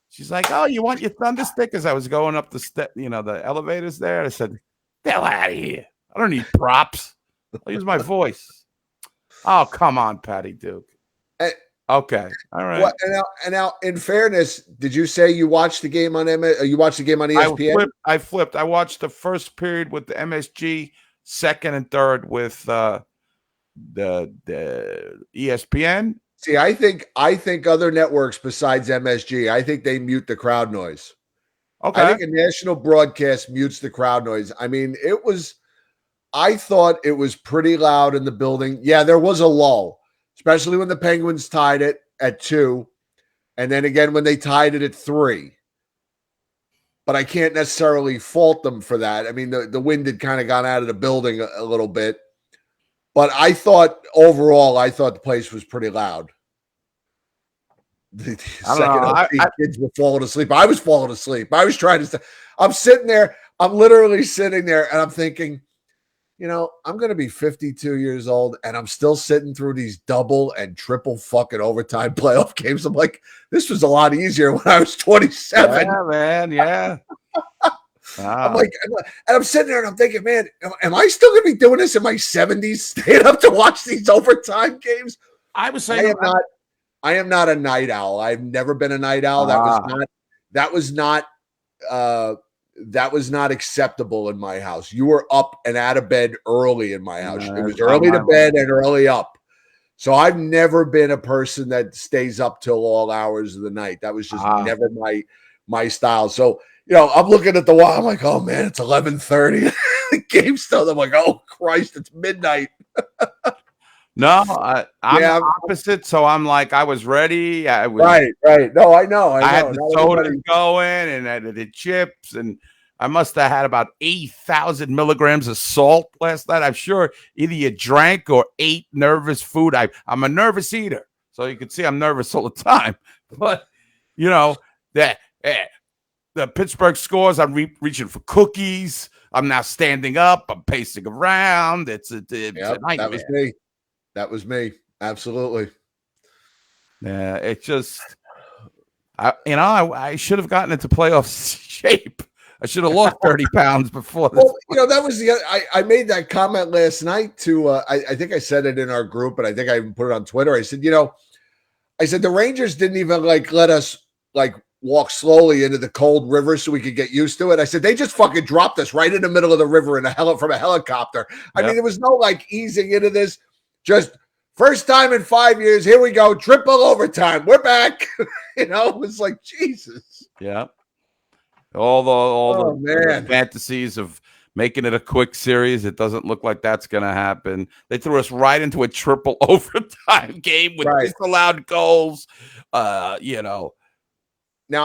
she's like, "Oh, you want your thunder stick?" As I was going up the elevators there, I said, "Hell out of here! I don't need props. I'll use my voice." Oh, come on, Patty Duke. Okay, all right. What, and now, in fairness, did you say you watched the game on you watched the game on ESPN? I flipped. I watched the first period with the MSG, second and third with the ESPN. See, I think other networks besides MSG, I think they mute the crowd noise. Okay. I think a national broadcast mutes the crowd noise. I mean, I thought it was pretty loud in the building. Yeah, there was a lull, especially when the Penguins tied it at 2, and then again when they tied it at 3. But I can't necessarily fault them for that. I mean, the wind had kind of gone out of the building a little bit. But I thought overall, the place was pretty loud. The kids were falling asleep. I was falling asleep. I was trying to. I'm sitting there. I'm literally sitting there, and I'm thinking, I'm going to be 52 years old, and I'm still sitting through these double and triple fucking overtime playoff games. I'm like, this was a lot easier when I was 27. Yeah, man. Yeah. I'm like, and I'm sitting there and I'm thinking, man, am I still going to be doing this in my 70s, staying up to watch these overtime games? I was saying, I am not a night owl. I've never been a night owl. That was not acceptable in my house. You were up and out of bed early in my house. It was early to bed and early up. So I've never been a person that stays up till all hours of the night. That was just never my style. So, I'm looking at the wall. I'm like, oh man, it's 11:30. The game's still. I'm like, oh Christ, it's midnight. No, I'm opposite. So I'm like, I was ready. I was right. No, I know. I had the soda going, and I did chips, and I must have had about 8,000 milligrams of salt last night. I'm sure either you drank or ate nervous food. I'm a nervous eater, so you can see I'm nervous all the time. But the Pittsburgh scores. I'm reaching for cookies. I'm now standing up. I'm pacing around. It's a nightmare. That was me. Absolutely. Yeah, it just, I should have gotten into playoff shape I should have lost 30 pounds before this. Well, that was I made that comment last night to I think I said it in our group, and I think I even put it on Twitter. I said, I said the Rangers didn't even let us walk slowly into the cold river so we could get used to it. I said they just fucking dropped us right in the middle of the river from a helicopter. I mean, there was no easing into this. Just first time in 5 years. Here we go, triple overtime. We're back. It was like Jesus. Yeah. All the fantasies of making it a quick series. It doesn't look like that's going to happen. They threw us right into a triple overtime game with disallowed goals. Now,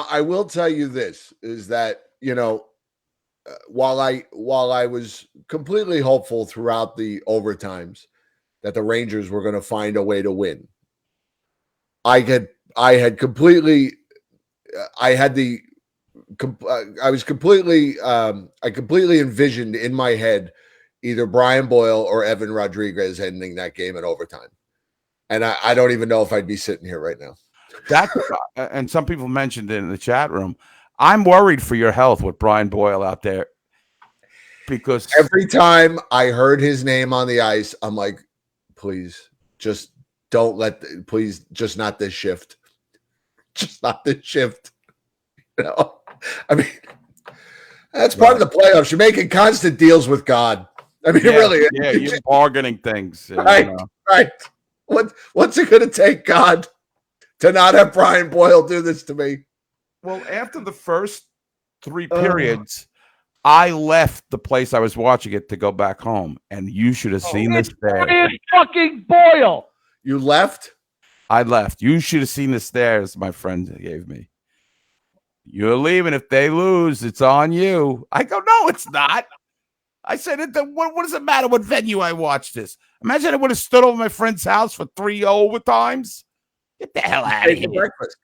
I will tell you this is that, while I was completely hopeful throughout the overtimes that the Rangers were going to find a way to win, I completely envisioned in my head either Brian Boyle or Evan Rodriguez ending that game in overtime. And I don't even know if I'd be sitting here right now. And some people mentioned it in the chat room. I'm worried for your health with Brian Boyle out there, because every time I heard his name on the ice, I'm like, please just please just not this shift. Just not this shift. I mean, that's part of the playoffs. You're making constant deals with God. I mean, really. Yeah, you're bargaining things. Right, right. What's it going to take, God, to not have Brian Boyle do this to me? Well, after the first 3 periods, I left the place I was watching it to go back home, and you should have seen this there. Brian fucking Boyle. You left? I left. You should have seen the stares my friend gave me. You're leaving. If they lose, it's on you. I go, no, it's not. I said, what does it matter what venue I watched this? Imagine I would have stood over my friend's house for 3 overtimes. Get the hell out of here. Breakfast.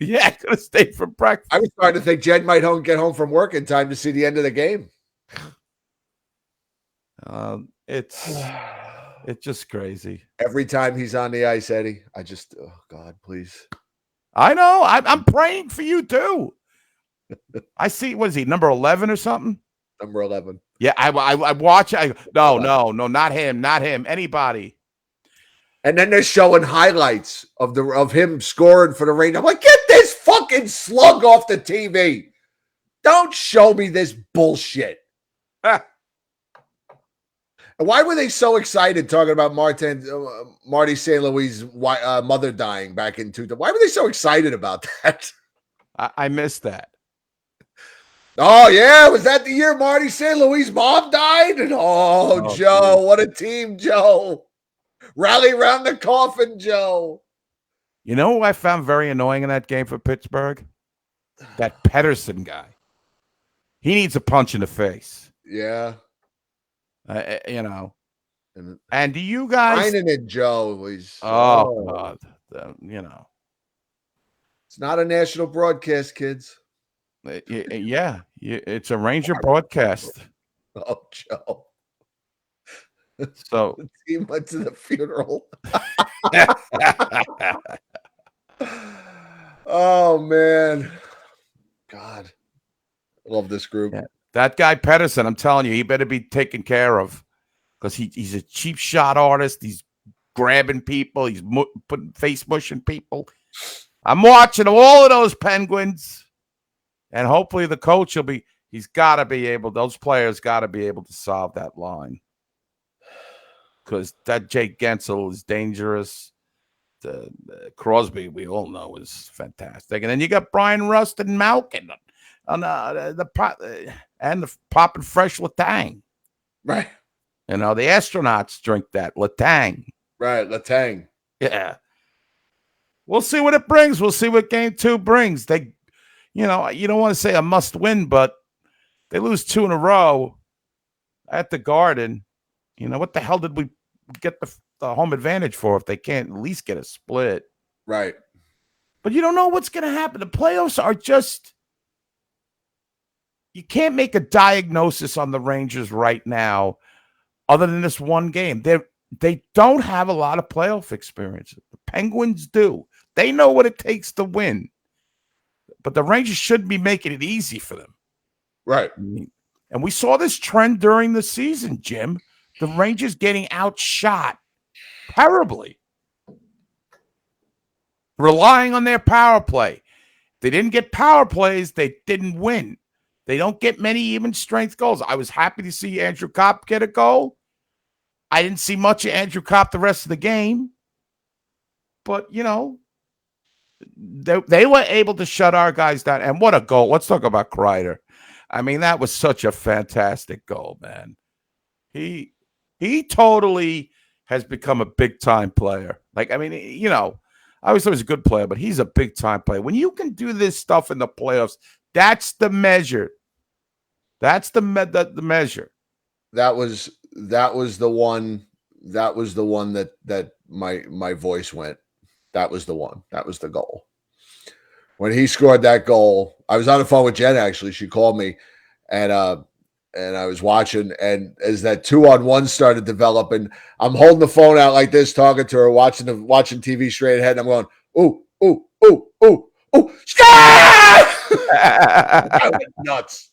Yeah, I could have stayed for breakfast. I was starting to think Jed might get home from work in time to see the end of the game. It's just crazy. Every time he's on the ice, Eddie, I just, oh God, please. I know. I'm praying for you too. I see. What is he? Number 11 or something? Number 11. Yeah, I watch. No, not him. Not him. Anybody. And then they're showing highlights of him scoring for the Rangers. I'm like, get this fucking slug off the TV. Don't show me this bullshit. And why were they so excited talking about Marty St. Louis' mother dying back in 2000? Why were they so excited about that? I missed that. Oh, yeah. Was that the year Marty St. Louis' mom died? And Joe, what a team, Joe. Rally around the coffin, Joe. You know who I found very annoying in that game for Pittsburgh? That Pedersen guy. He needs a punch in the face. Yeah. And do you guys? Finding it, Joe. God. It's not a national broadcast, kids. Yeah. It's a Ranger broadcast. Oh, Joe. So the team went to the funeral. Oh man, God, I love this group. Yeah. That guy Pedersen, I'm telling you, he better be taken care of, because he's a cheap shot artist. He's grabbing people. He's putting face mushing people. I'm watching all of those Penguins, and hopefully the coach will be. He's got to be able. Those players got to be able to solve that line. Because that Jake Gensel is dangerous. Crosby, we all know, is fantastic. And then you got Brian Rust and Malkin on the popping fresh Latang. Right. The astronauts drink that Latang. Right, Latang. Yeah. We'll see what it brings. We'll see what game 2 brings. They, you don't want to say a must win, but they lose 2 in a row at the Garden. What the hell did we get the home advantage for if they can't at least get a split? Right. But you don't know what's going to happen. The playoffs are just, you can't make a diagnosis on the Rangers right now other than this one game. They don't have a lot of playoff experience. The Penguins do. They know what it takes to win. But the Rangers shouldn't be making it easy for them. Right. And we saw this trend during the season, Jim. The Rangers getting outshot terribly, relying on their power play. They didn't get power plays. They didn't win. They don't get many even strength goals. I was happy to see Andrew Kopp get a goal. I didn't see much of Andrew Kopp the rest of the game. But, you know, they were able to shut our guys down. And what a goal. Let's talk about Kreider. I mean, that was such a fantastic goal, man. He totally has become a big-time player. Like, I mean, you know, I always thought he was a good player, but he's a big-time player. When you can do this stuff in the playoffs, that's the measure. That's the measure. That was the one. That was the one that my voice went. That was the one. That was the goal. When he scored that goal, I was on the phone with Jen. Actually, she called me, and I was watching. And as that 2-on-1 started developing, I'm holding the phone out like this, talking to her, watching TV straight ahead. And I'm going, ooh, ooh, ooh, ooh, ooh, I went nuts.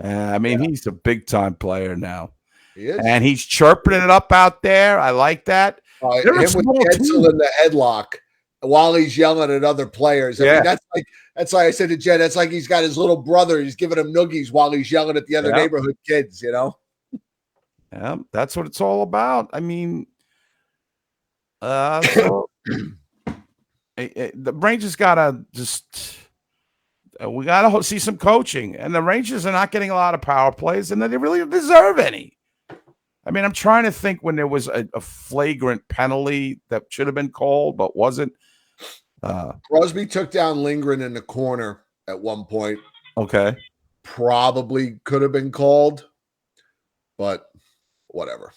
I mean, he's a big-time player now. He is. And he's chirping it up out there. I like that. Him with Gensel in the headlock while he's yelling at other players. I mean, that's like I said to Jen, that's like he's got his little brother. He's giving him noogies while he's yelling at the other neighborhood kids, you know? Yeah, that's what it's all about. I mean, the Rangers got to just we got to see some coaching. And the Rangers are not getting a lot of power plays, and they really deserve any. I mean, I'm trying to think when there was a flagrant penalty that should have been called but wasn't. Crosby took down Lindgren in the corner at one point. Okay. Probably could have been called, but whatever.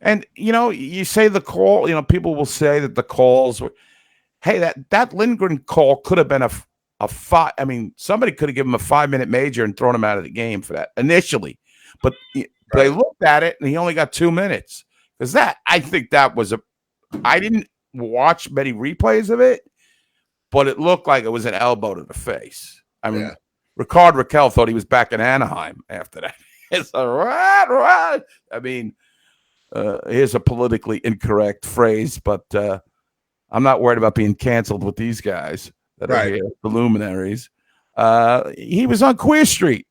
And, you know, you say the call, you know, people will say that the calls were, hey, that Lindgren call could have been a five. I mean, somebody could have given him a 5-minute major and thrown him out of the game for that initially. But they looked at it and he only got 2 minutes. Because I think that was I didn't watch many replays of it, but it looked like it was an elbow to the face. I mean, Ricard Raquel thought he was back in Anaheim after that. It's a right. I mean, here's a politically incorrect phrase, but I'm not worried about being canceled with these guys that are here, the luminaries. He was on Queer Street.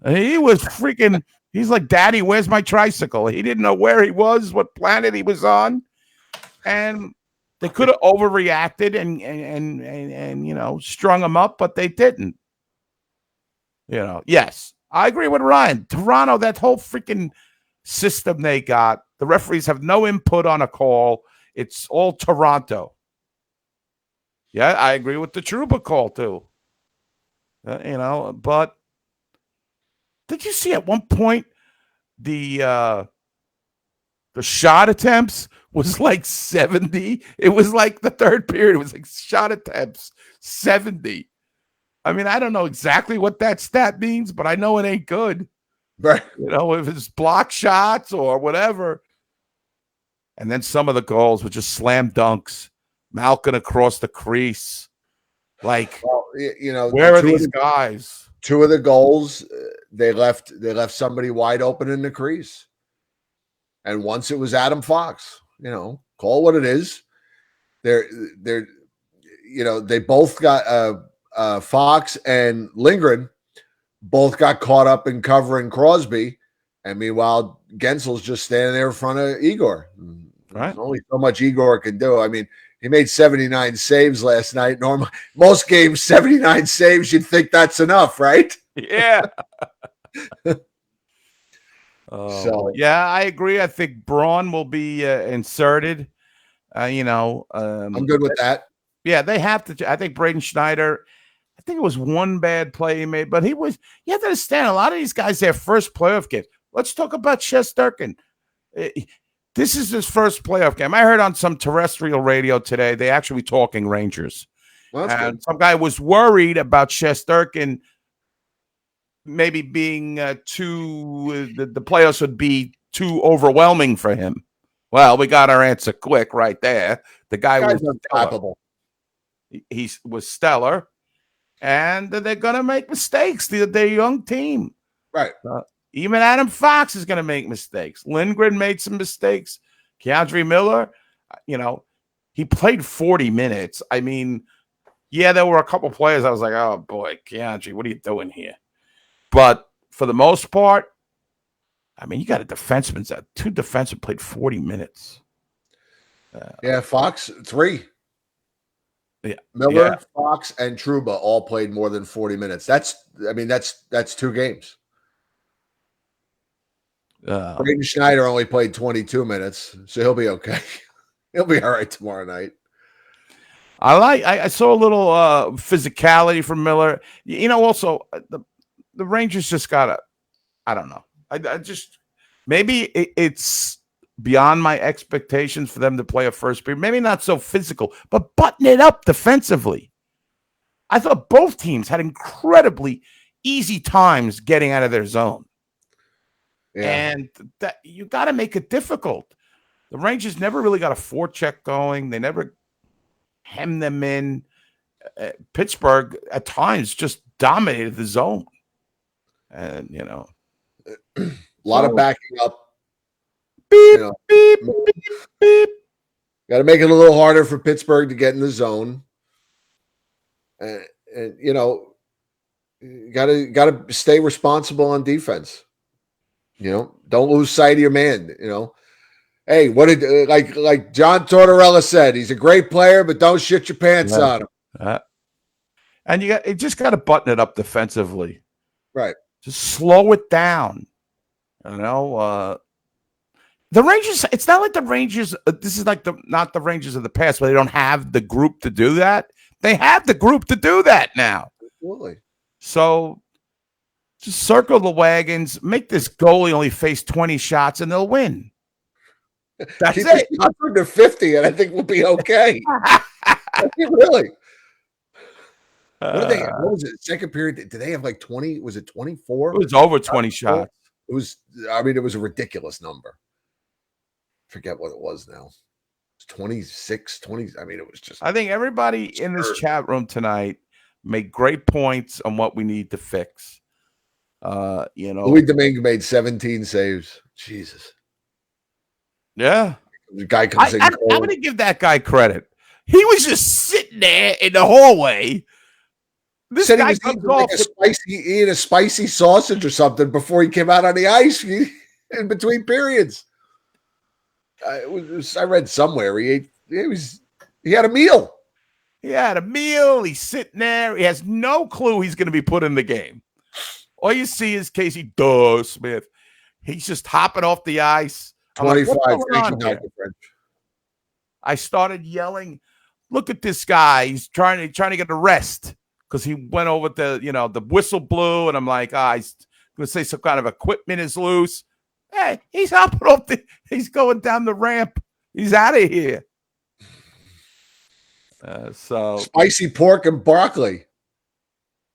He was freaking. He's like, Daddy, where's my tricycle? He didn't know where he was, what planet he was on, and they could have overreacted and you know, strung him up, but they didn't. You know, yes, I agree with Ryan. Toronto, that whole freaking system they got, the referees have no input on a call. It's all Toronto. Yeah, I agree with the Trouba call too. You know, but did you see at one point the shot attempts was like 70? It was like the third period. It was like shot attempts 70. I mean, I don't know exactly what that stat means, but I know it ain't good. Right. You know, if it's block shots or whatever. And then some of the goals were just slam dunks, Malkin across the crease. Like, well, you know, where are these guys? 2 of the goals, they left somebody wide open in the crease. And once it was Adam Fox, you know, call what it is. They're you know, they both got Fox and Lindgren both got caught up in covering Crosby, and meanwhile Gensel's just standing there in front of Igor. Right. There's only so much Igor can do. I mean, he made 79 saves last night. Normally, most games 79 saves, you'd think that's enough, right? Yeah. So yeah, I agree. I think Braun will be inserted. You know, I'm good with that. Yeah, they have to. I think Braden Schneider. I think it was one bad play he made, but he was. You have to understand, a lot of these guys, their first playoff game. Let's talk about Shesterkin. This is his first playoff game. I heard on some terrestrial radio today they actually talking Rangers. Well, and some guy was worried about Shesterkin maybe being the playoffs would be too overwhelming for him. Well, we got our answer quick right there. The guy was unstoppable. He was stellar. and they're going to make mistakes. They're a young team. Right. Even Adam Fox is going to make mistakes. Lindgren made some mistakes. Keandre Miller, he played 40 minutes. I mean, yeah, there were a couple players I was like, oh, boy, Keandre, what are you doing here? But for the most part, I mean, you got a defenseman. Two defensemen played 40 minutes. Fox, 3. Yeah, Miller, Fox, and Trouba all played more than 40 minutes. That's 2 games. Braden Schneider only played 22 minutes, so he'll be okay. He'll be all right tomorrow night. I saw a little physicality from Miller. Also the Rangers just gotta. I don't know. I just maybe it's beyond my expectations for them to play a first period. Maybe not so physical, but button it up defensively. I thought both teams had incredibly easy times getting out of their zone. Yeah. And that you got to make it difficult. The Rangers never really got a forecheck going. They never hemmed them in. Pittsburgh at times just dominated the zone. And, a lot of backing up. Beep, beep, beep, beep. Got to make it a little harder for Pittsburgh to get in the zone. And got to stay responsible on defense. Don't lose sight of your man. Hey, what did like John Tortorella said? He's a great player, but don't shit your pants on him. And you just got to button it up defensively, right? Just slow it down. The Rangers. It's not like the Rangers. This is like not the Rangers of the past, but they don't have the group to do that. They have the group to do that now. Absolutely. So. Just circle the wagons, make this goalie only face 20 shots, and they'll win. That's it. Under 50, and I think we'll be okay. Really? What was it? Second period? Did they have like 20? Was it 24? It was over 20 shots. It was a ridiculous number. Forget what it was now. It's 26, 20. I mean, it was just. I think everybody in this chat room tonight made great points on what we need to fix. Louis Domingue made 17 saves. Jesus. Yeah. The guy comes in. I'm going to give that guy credit. He was just sitting there in the hallway. This said guy he comes was eating a spicy sausage or something before he came out on the ice in between periods. I read somewhere he had a meal. He had a meal. He's sitting there. He has no clue he's going to be put in the game. All you see is Casey Smith. He's just hopping off the ice. 25. I started yelling, "Look at this guy! He's trying to get a rest because he went over the whistle blew." And I'm like, he's going to say some kind of equipment is loose. Hey, he's hopping off he's going down the ramp. He's out of here. So spicy pork and broccoli.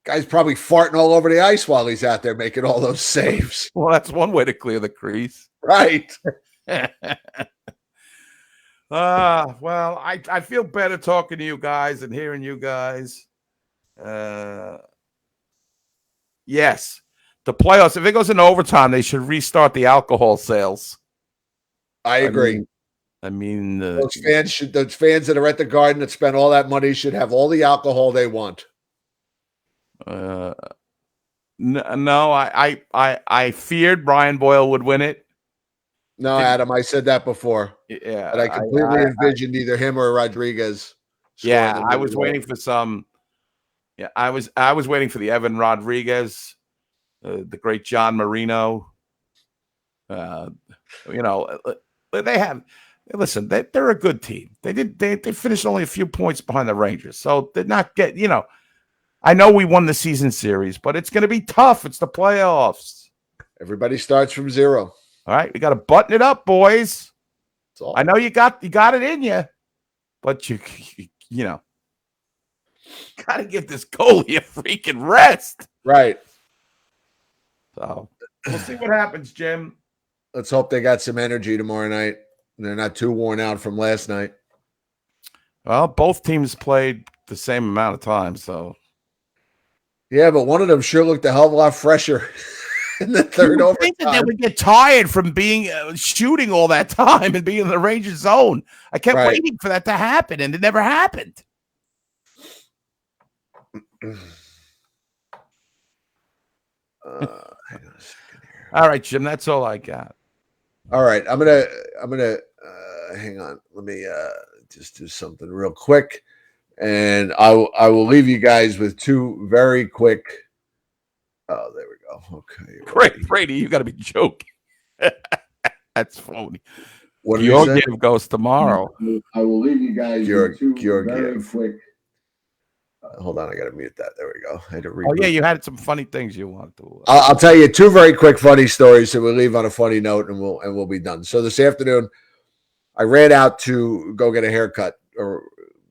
Guy's probably farting all over the ice while he's out there making all those saves. Well, that's one way to clear the crease. Right. Well, I feel better talking to you guys and hearing you guys. Yes. The playoffs, if it goes into overtime, they should restart the alcohol sales. I agree. Those fans that are at the Garden that spend all that money should have all the alcohol they want. No, I feared Brian Boyle would win it. No, Adam, I said that before. Yeah, but I completely envisioned either him or Rodriguez. Yeah, I was waiting for some. Yeah, I was waiting for the Evan Rodriguez, the great John Marino. They have. Listen, they're a good team. They finished only a few points behind the Rangers, so they're not I know we won the season series, but it's going to be tough. It's the playoffs. Everybody starts from zero. All right, we got to button it up, boys. I know you got it in you, but you got to give this goalie a freaking rest. Right. So we'll see what happens, Jim. Let's hope they got some energy tomorrow night. They're not too worn out from last night. Well, both teams played the same amount of time, so Yeah, but one of them sure looked a hell of a lot fresher in the You third would think that they overtime. would get tired from being shooting all that time and being in the Rangers zone. I kept Right. waiting for that to happen, and it never happened. Hang on a second here. All right, Jim, that's all I got. All right, I'm gonna hang on. Let me just do something real quick, and I will leave you guys with two very quick. Oh, there we go. Okay, Brady, you got to be joking. That's phony. What did you say? Georgiev goes tomorrow. I will leave you guys with two very quick. Hold on, I gotta mute that. There we go. I had to Oh yeah, you had some funny things you wanted to. I'll tell you two very quick funny stories, so we'll leave on a funny note, and we'll be done. So this afternoon, I ran out to go get a haircut, or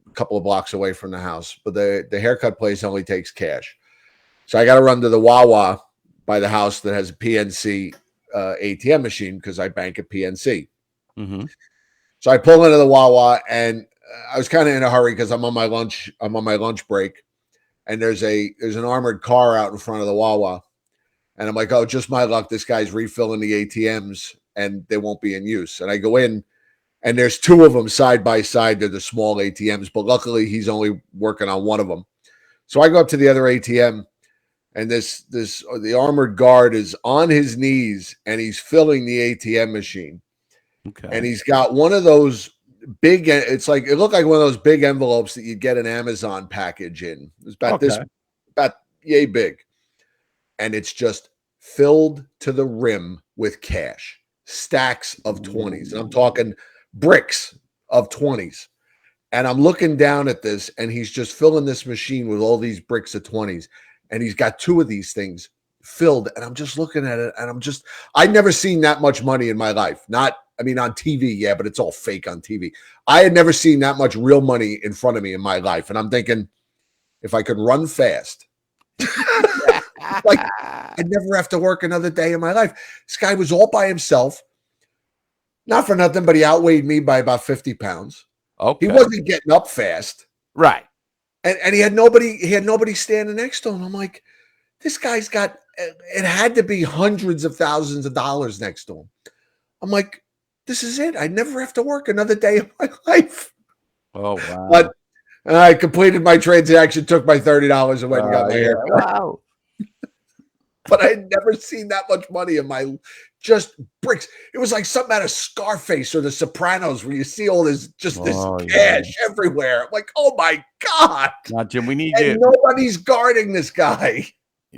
a couple of blocks away from the house, but the haircut place only takes cash, so I got to run to the Wawa by the house that has a PNC ATM machine because I bank at PNC. Mm-hmm. So I pull into the Wawa, and I was kind of in a hurry because I'm on my lunch break, and there's an armored car out in front of the Wawa, and I'm like, oh, just my luck, this guy's refilling the ATMs and they won't be in use. And I go in, and there's two of them side by side. They're the small ATMs, but luckily he's only working on one of them. So I go up to the other ATM, and the armored guard is on his knees, and he's filling the ATM machine. Okay. And he's got one of those big, it looked like one of those big envelopes that you get an Amazon package in. It's about about yay big. And it's just filled to the rim with cash, stacks of 20s. And I'm talking bricks of 20s. And I'm looking down at this, and he's just filling this machine with all these bricks of 20s. And he's got two of these things filled. And I'm just looking at it, and I'd never seen that much money in my life. On TV, yeah, but it's all fake on TV. I had never seen that much real money in front of me in my life. And I'm thinking, if I could run fast, like I'd never have to work another day in my life. This guy was all by himself. Not for nothing, but he outweighed me by about 50 pounds. Okay. He wasn't getting up fast. Right. And he had nobody standing next to him. I'm like, this guy's got, it had to be hundreds of thousands of dollars next to him. I'm like, this is it. I never have to work another day of my life. Oh, wow. But I completed my transaction, took my $30 and went and got my hair. Wow. But I had never seen that much money in my, just bricks. It was like something out of Scarface or The Sopranos, where you see all this cash everywhere. I'm like, oh my God. Now, Jim, we need and you. Nobody's guarding this guy.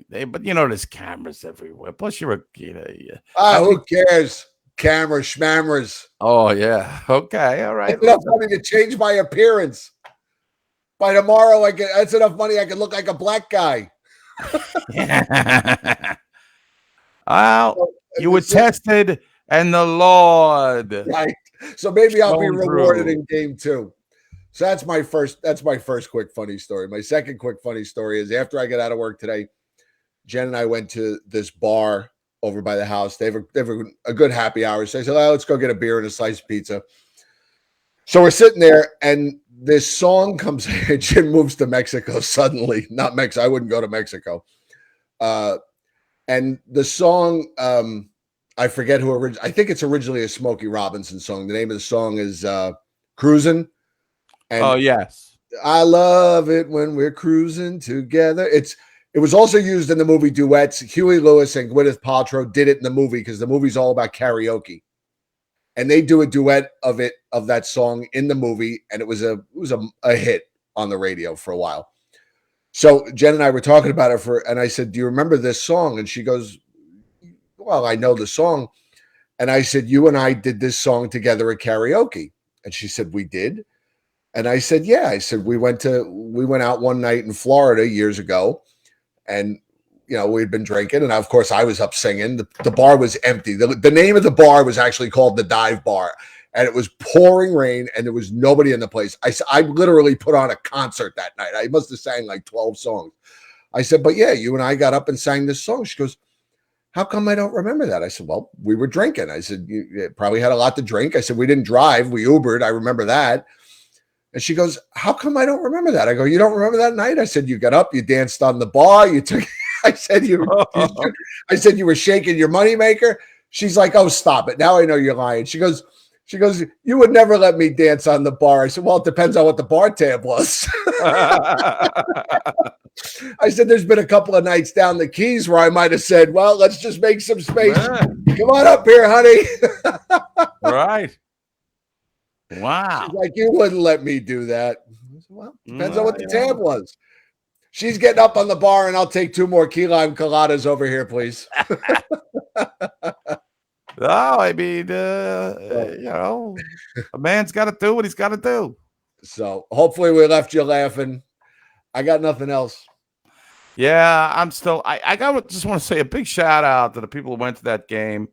But there's cameras everywhere. Plus, you're who cares? Camera schmammers. Oh yeah. Okay. All right. Enough money to change my appearance. By tomorrow, that's enough money. I can look like a black guy. Well, you were tested, and the Lord. Right. So maybe I'll be Shone rewarded through. in game 2. So that's my first quick funny story. My second quick funny story is after I get out of work today, Jen and I went to this bar over by the house. They have a good happy hour. So I said, let's go get a beer and a slice of pizza. So we're sitting there, and this song comes in. Jim moves to Mexico suddenly. Not Mexico. I wouldn't go to Mexico. And the song, I forget who I think it's originally a Smokey Robinson song. The name of the song is Cruisin'. And Oh yes. I love it when we're cruising together. It was also used in the movie Duets. Huey Lewis and Gwyneth Paltrow did it in the movie because the movie's all about karaoke. And they do a duet of that song in the movie, and it was a hit on the radio for a while. So Jen and I were talking about it and I said, do you remember this song? And she goes, well, I know the song. And I said, you and I did this song together at karaoke. And she said, we did. And I said, yeah. I said, we went out one night in Florida years ago, and we'd been drinking, and of course I was up singing. The bar was empty. The name of the bar was actually called the Dive Bar, and it was pouring rain, and there was nobody in the place. I literally put on a concert that night. I must have sang like 12 songs. I said, but yeah, you and I got up and sang this song. She goes, how come I don't remember that? I said, well, we were drinking. I said, you probably had a lot to drink. I said, we didn't drive. We Ubered. I remember that. And she goes, "How come I don't remember that?" I go, "You don't remember that night?" I said, "You got up, you danced on the bar, you took." I said, I said you were shaking your moneymaker." She's like, "Oh, stop it! Now I know you're lying." She goes, "You would never let me dance on the bar." I said, "Well, it depends on what the bar tab was." I said, "There's been a couple of nights down the Keys where I might have said, well, let's just make some space. Come on up here, honey." Right. Wow. She's like, "You wouldn't let me do that." I said, "Well, depends on what the tab was." She's getting up on the bar, and I'll take 2 more key lime coladas over here, please. No, I mean, a man's got to do what he's got to do. So hopefully we left you laughing. I got nothing else. Yeah, I'm still. I just want to say a big shout out to the people who went to that game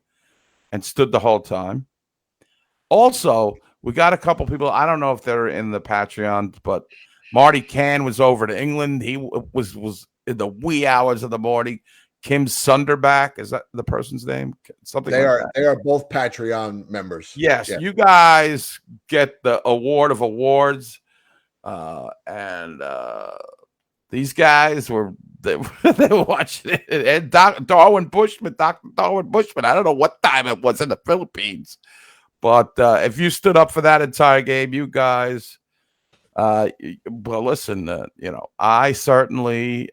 and stood the whole time. Also, we got a couple people. I don't know if they're in the Patreon, but Marty Can was over to England. He was in the wee hours of the morning. Kim Sunderback, is that the person's name? Something They like are that. they are both Patreon members. Yes, Yeah. you guys get the award of awards, and these guys were they were watching it. And Dr. Darwin Bushman. I don't know what time it was in the Philippines, but if you stood up for that entire game, you guys. Well, listen, I certainly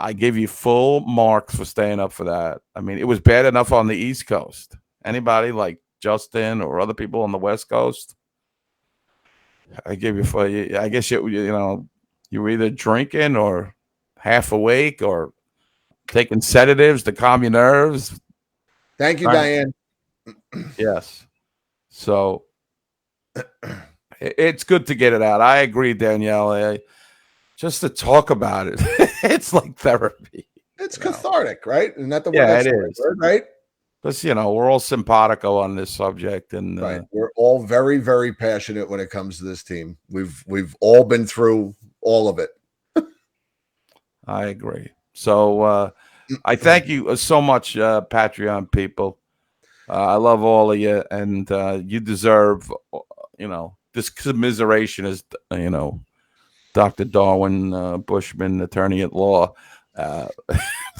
I give you full marks for staying up for that. I mean, it was bad enough on the East Coast. Anybody like Justin or other people on the West Coast? I give you for you. I guess you were either drinking or half awake or taking sedatives to calm your nerves. Thank you, Diane. Yes. So it's good to get it out. I agree, Danielle. Just to talk about it, it's like therapy. It's cathartic, right? Isn't that the Yeah, word? it is. Word, right? Because we're all simpatico on this subject, and Right. We're all very, very passionate when it comes to this team. We've all been through all of it. I agree. So I thank you so much, Patreon people. I love all of you, and you deserve, this commiseration as Dr. Darwin Bushman, attorney at law,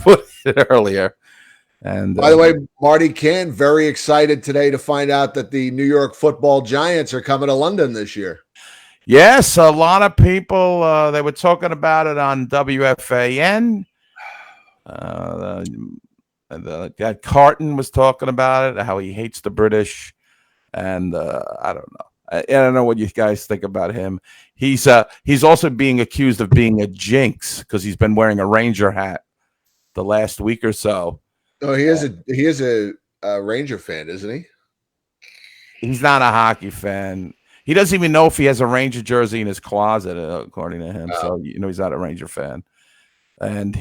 put it earlier. And by the way, Marty Can very excited today to find out that the New York Football Giants are coming to London this year. Yes, a lot of people they were talking about it on WFAN. That Carton was talking about it, how he hates the British, and I don't know. I don't know what you guys think about him. He's also being accused of being a jinx because he's been wearing a Ranger hat the last week or so. Oh, he is a Ranger fan, isn't he? He's not a hockey fan. He doesn't even know if he has a Ranger jersey in his closet, according to him. So he's not a Ranger fan, and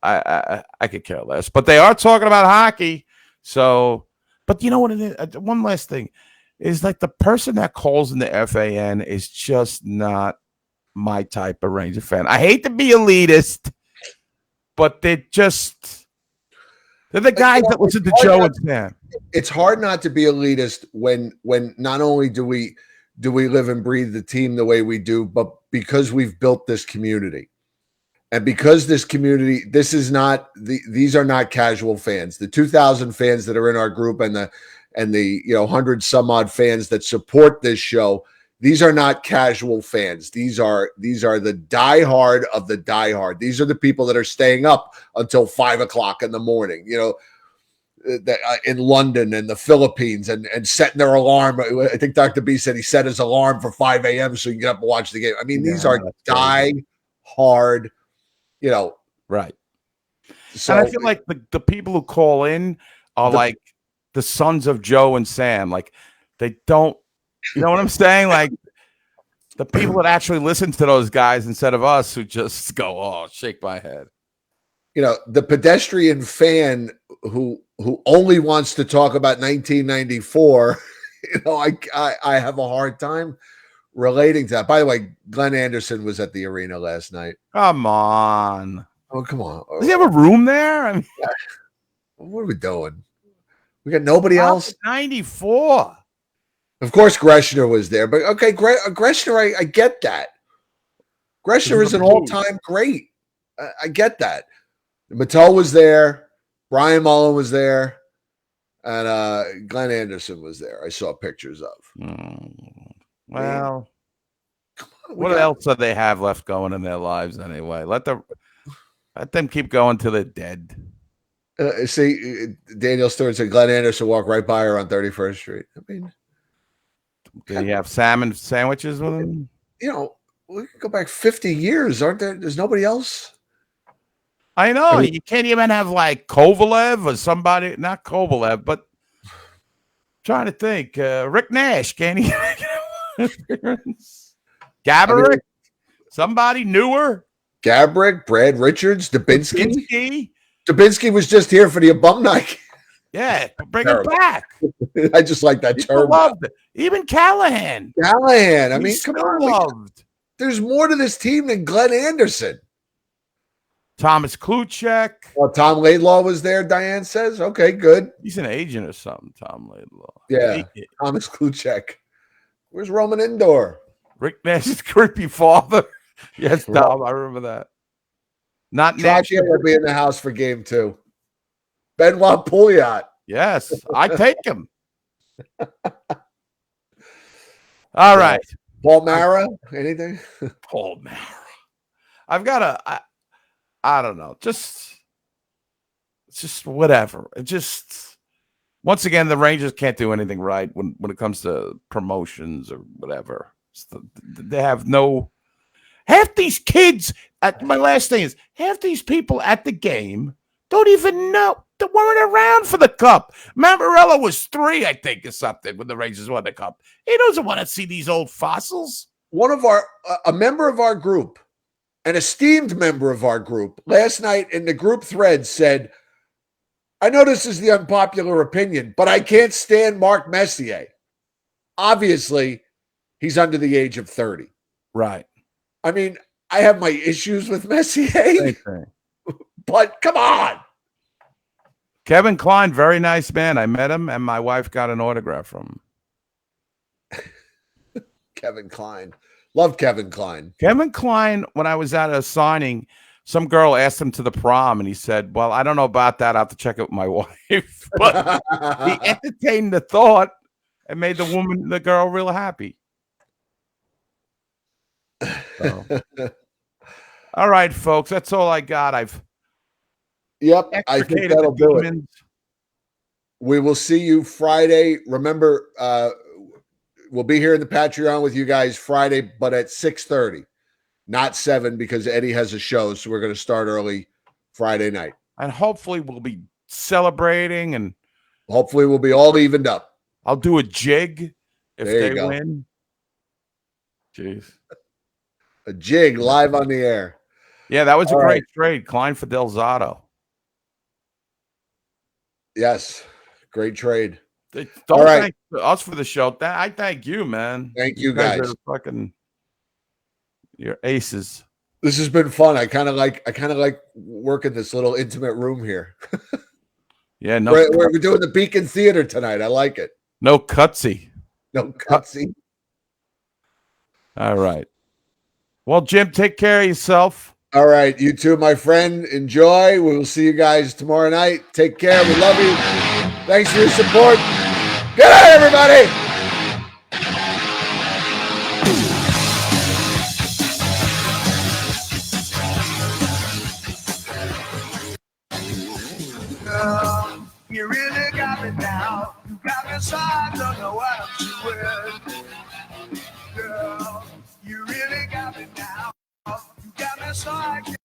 I could care less. But they are talking about hockey. So, but you know what it is? One last thing is like the person that calls in the FAN is just not my type of Ranger fan. I hate to be elitist, but they're the guys that listen to Joe and Sam. It's hard not to be elitist when not only do we live and breathe the team the way we do, but because we've built this community. And because this community, these are not casual fans. The 2,000 fans that are in our group and the 100 some odd fans that support this show, these are not casual fans. These are the diehard of the diehard. These are the people that are staying up until 5 o'clock in the morning, in London and the Philippines and setting their alarm. I think Dr. B said he set his alarm for 5 a.m. so he can get up and watch the game. I mean, these are diehard, right. So and I feel like the people who call in are like the sons of Joe and Sam. Like they don't, you know what I'm saying? Like the people that actually listen to those guys instead of us who just go, "Oh, shake my head." The pedestrian fan who only wants to talk about 1994. I have a hard time relating to that. By the way, Glenn Anderson was at the arena last night. Come on. Oh, come on. Does he have a room there? I mean, what are we doing? We got nobody else. 94. Of course, Greshner was there, but okay, Greshner, I get that. Greshner is an all-time great. I get that. Mattel was there. Brian Mullen was there. And Glenn Anderson was there. I saw pictures of. Well, what else do they have left going in their lives anyway? Let them keep going till they're dead. See, Daniel Stewart said Glenn Anderson walked right by her on 31st Street. I mean, did he have salmon sandwiches with him? You know, we can go back 50 years, aren't there? There's nobody else. I know. I mean, you can't even have like Kovalev or somebody, not Kovalev, but I'm trying to think. Rick Nash, can he? Gaborik, somebody newer. Gaborik, Brad Richards, Dubinsky. Dubinsky was just here for the alumni. Yeah, bring him back. I just like that term. Loved it. Even Callahan. I mean, come on. Loved. There's more to this team than Glenn Anderson. Thomas Kluchek. Well, Tom Laidlaw was there, Diane says. Okay, good. He's an agent or something, Tom Laidlaw. Yeah, Thomas Kluchek. Where's Roman Indoor? Rick Nash's creepy father. Yes, Tom, I remember that. Not Nash. will be in the house for game 2. Benoit Pouliot. Yes, I take him. All right. Paul Mara, anything? Paul Mara. I've got I don't know. Just whatever. It just, once again, the Rangers can't do anything right when it comes to promotions or whatever. They have no. Half these kids. My last thing is half these people at the game don't even know. They weren't around for the cup. Mammarella was 3, I think, or something when the Rangers won the cup. He doesn't want to see these old fossils. A member of our group, an esteemed member of our group, last night in the group thread said, I know this is the unpopular opinion, but I can't stand Mark Messier. Obviously, he's under the age of 30. Right. I mean, I have my issues with Messier, but come on. Kevin Klein, very nice man. I met him, and my wife got an autograph from him. Kevin Klein. Love Kevin Klein. Kevin Klein, when I was at a signing, some girl asked him to the prom, and he said, well, I don't know about that. I have to check it with my wife. But he entertained the thought and made the girl real happy. So. All right, folks. That's all I got. I think that'll do it. We will see you Friday. Remember, we'll be here in the Patreon with you guys Friday, but at 6:30, not 7, because Eddie has a show. So we're going to start early Friday night. And hopefully we'll be celebrating, and hopefully we'll be all evened up. I'll do a jig if they win. Jeez. A jig live on the air. Yeah, that was a great trade. Klein for Delzato. Yes. Great trade. Don't thank us for the show. I thank you, man. Thank you guys. You're aces. This has been fun. I kind of like working this little intimate room here. Yeah, no. We're doing the Beacon Theater tonight. I like it. No cutsy. No cutsy. All right. Well, Jim, take care of yourself. All right. You too, my friend. Enjoy. We will see you guys tomorrow night. Take care. We love you. Thanks for your support. Good night, everybody. Girl, you really got me now. You got me so I don't know what I'm doing. Girl, you really got me now. You got me so I can't.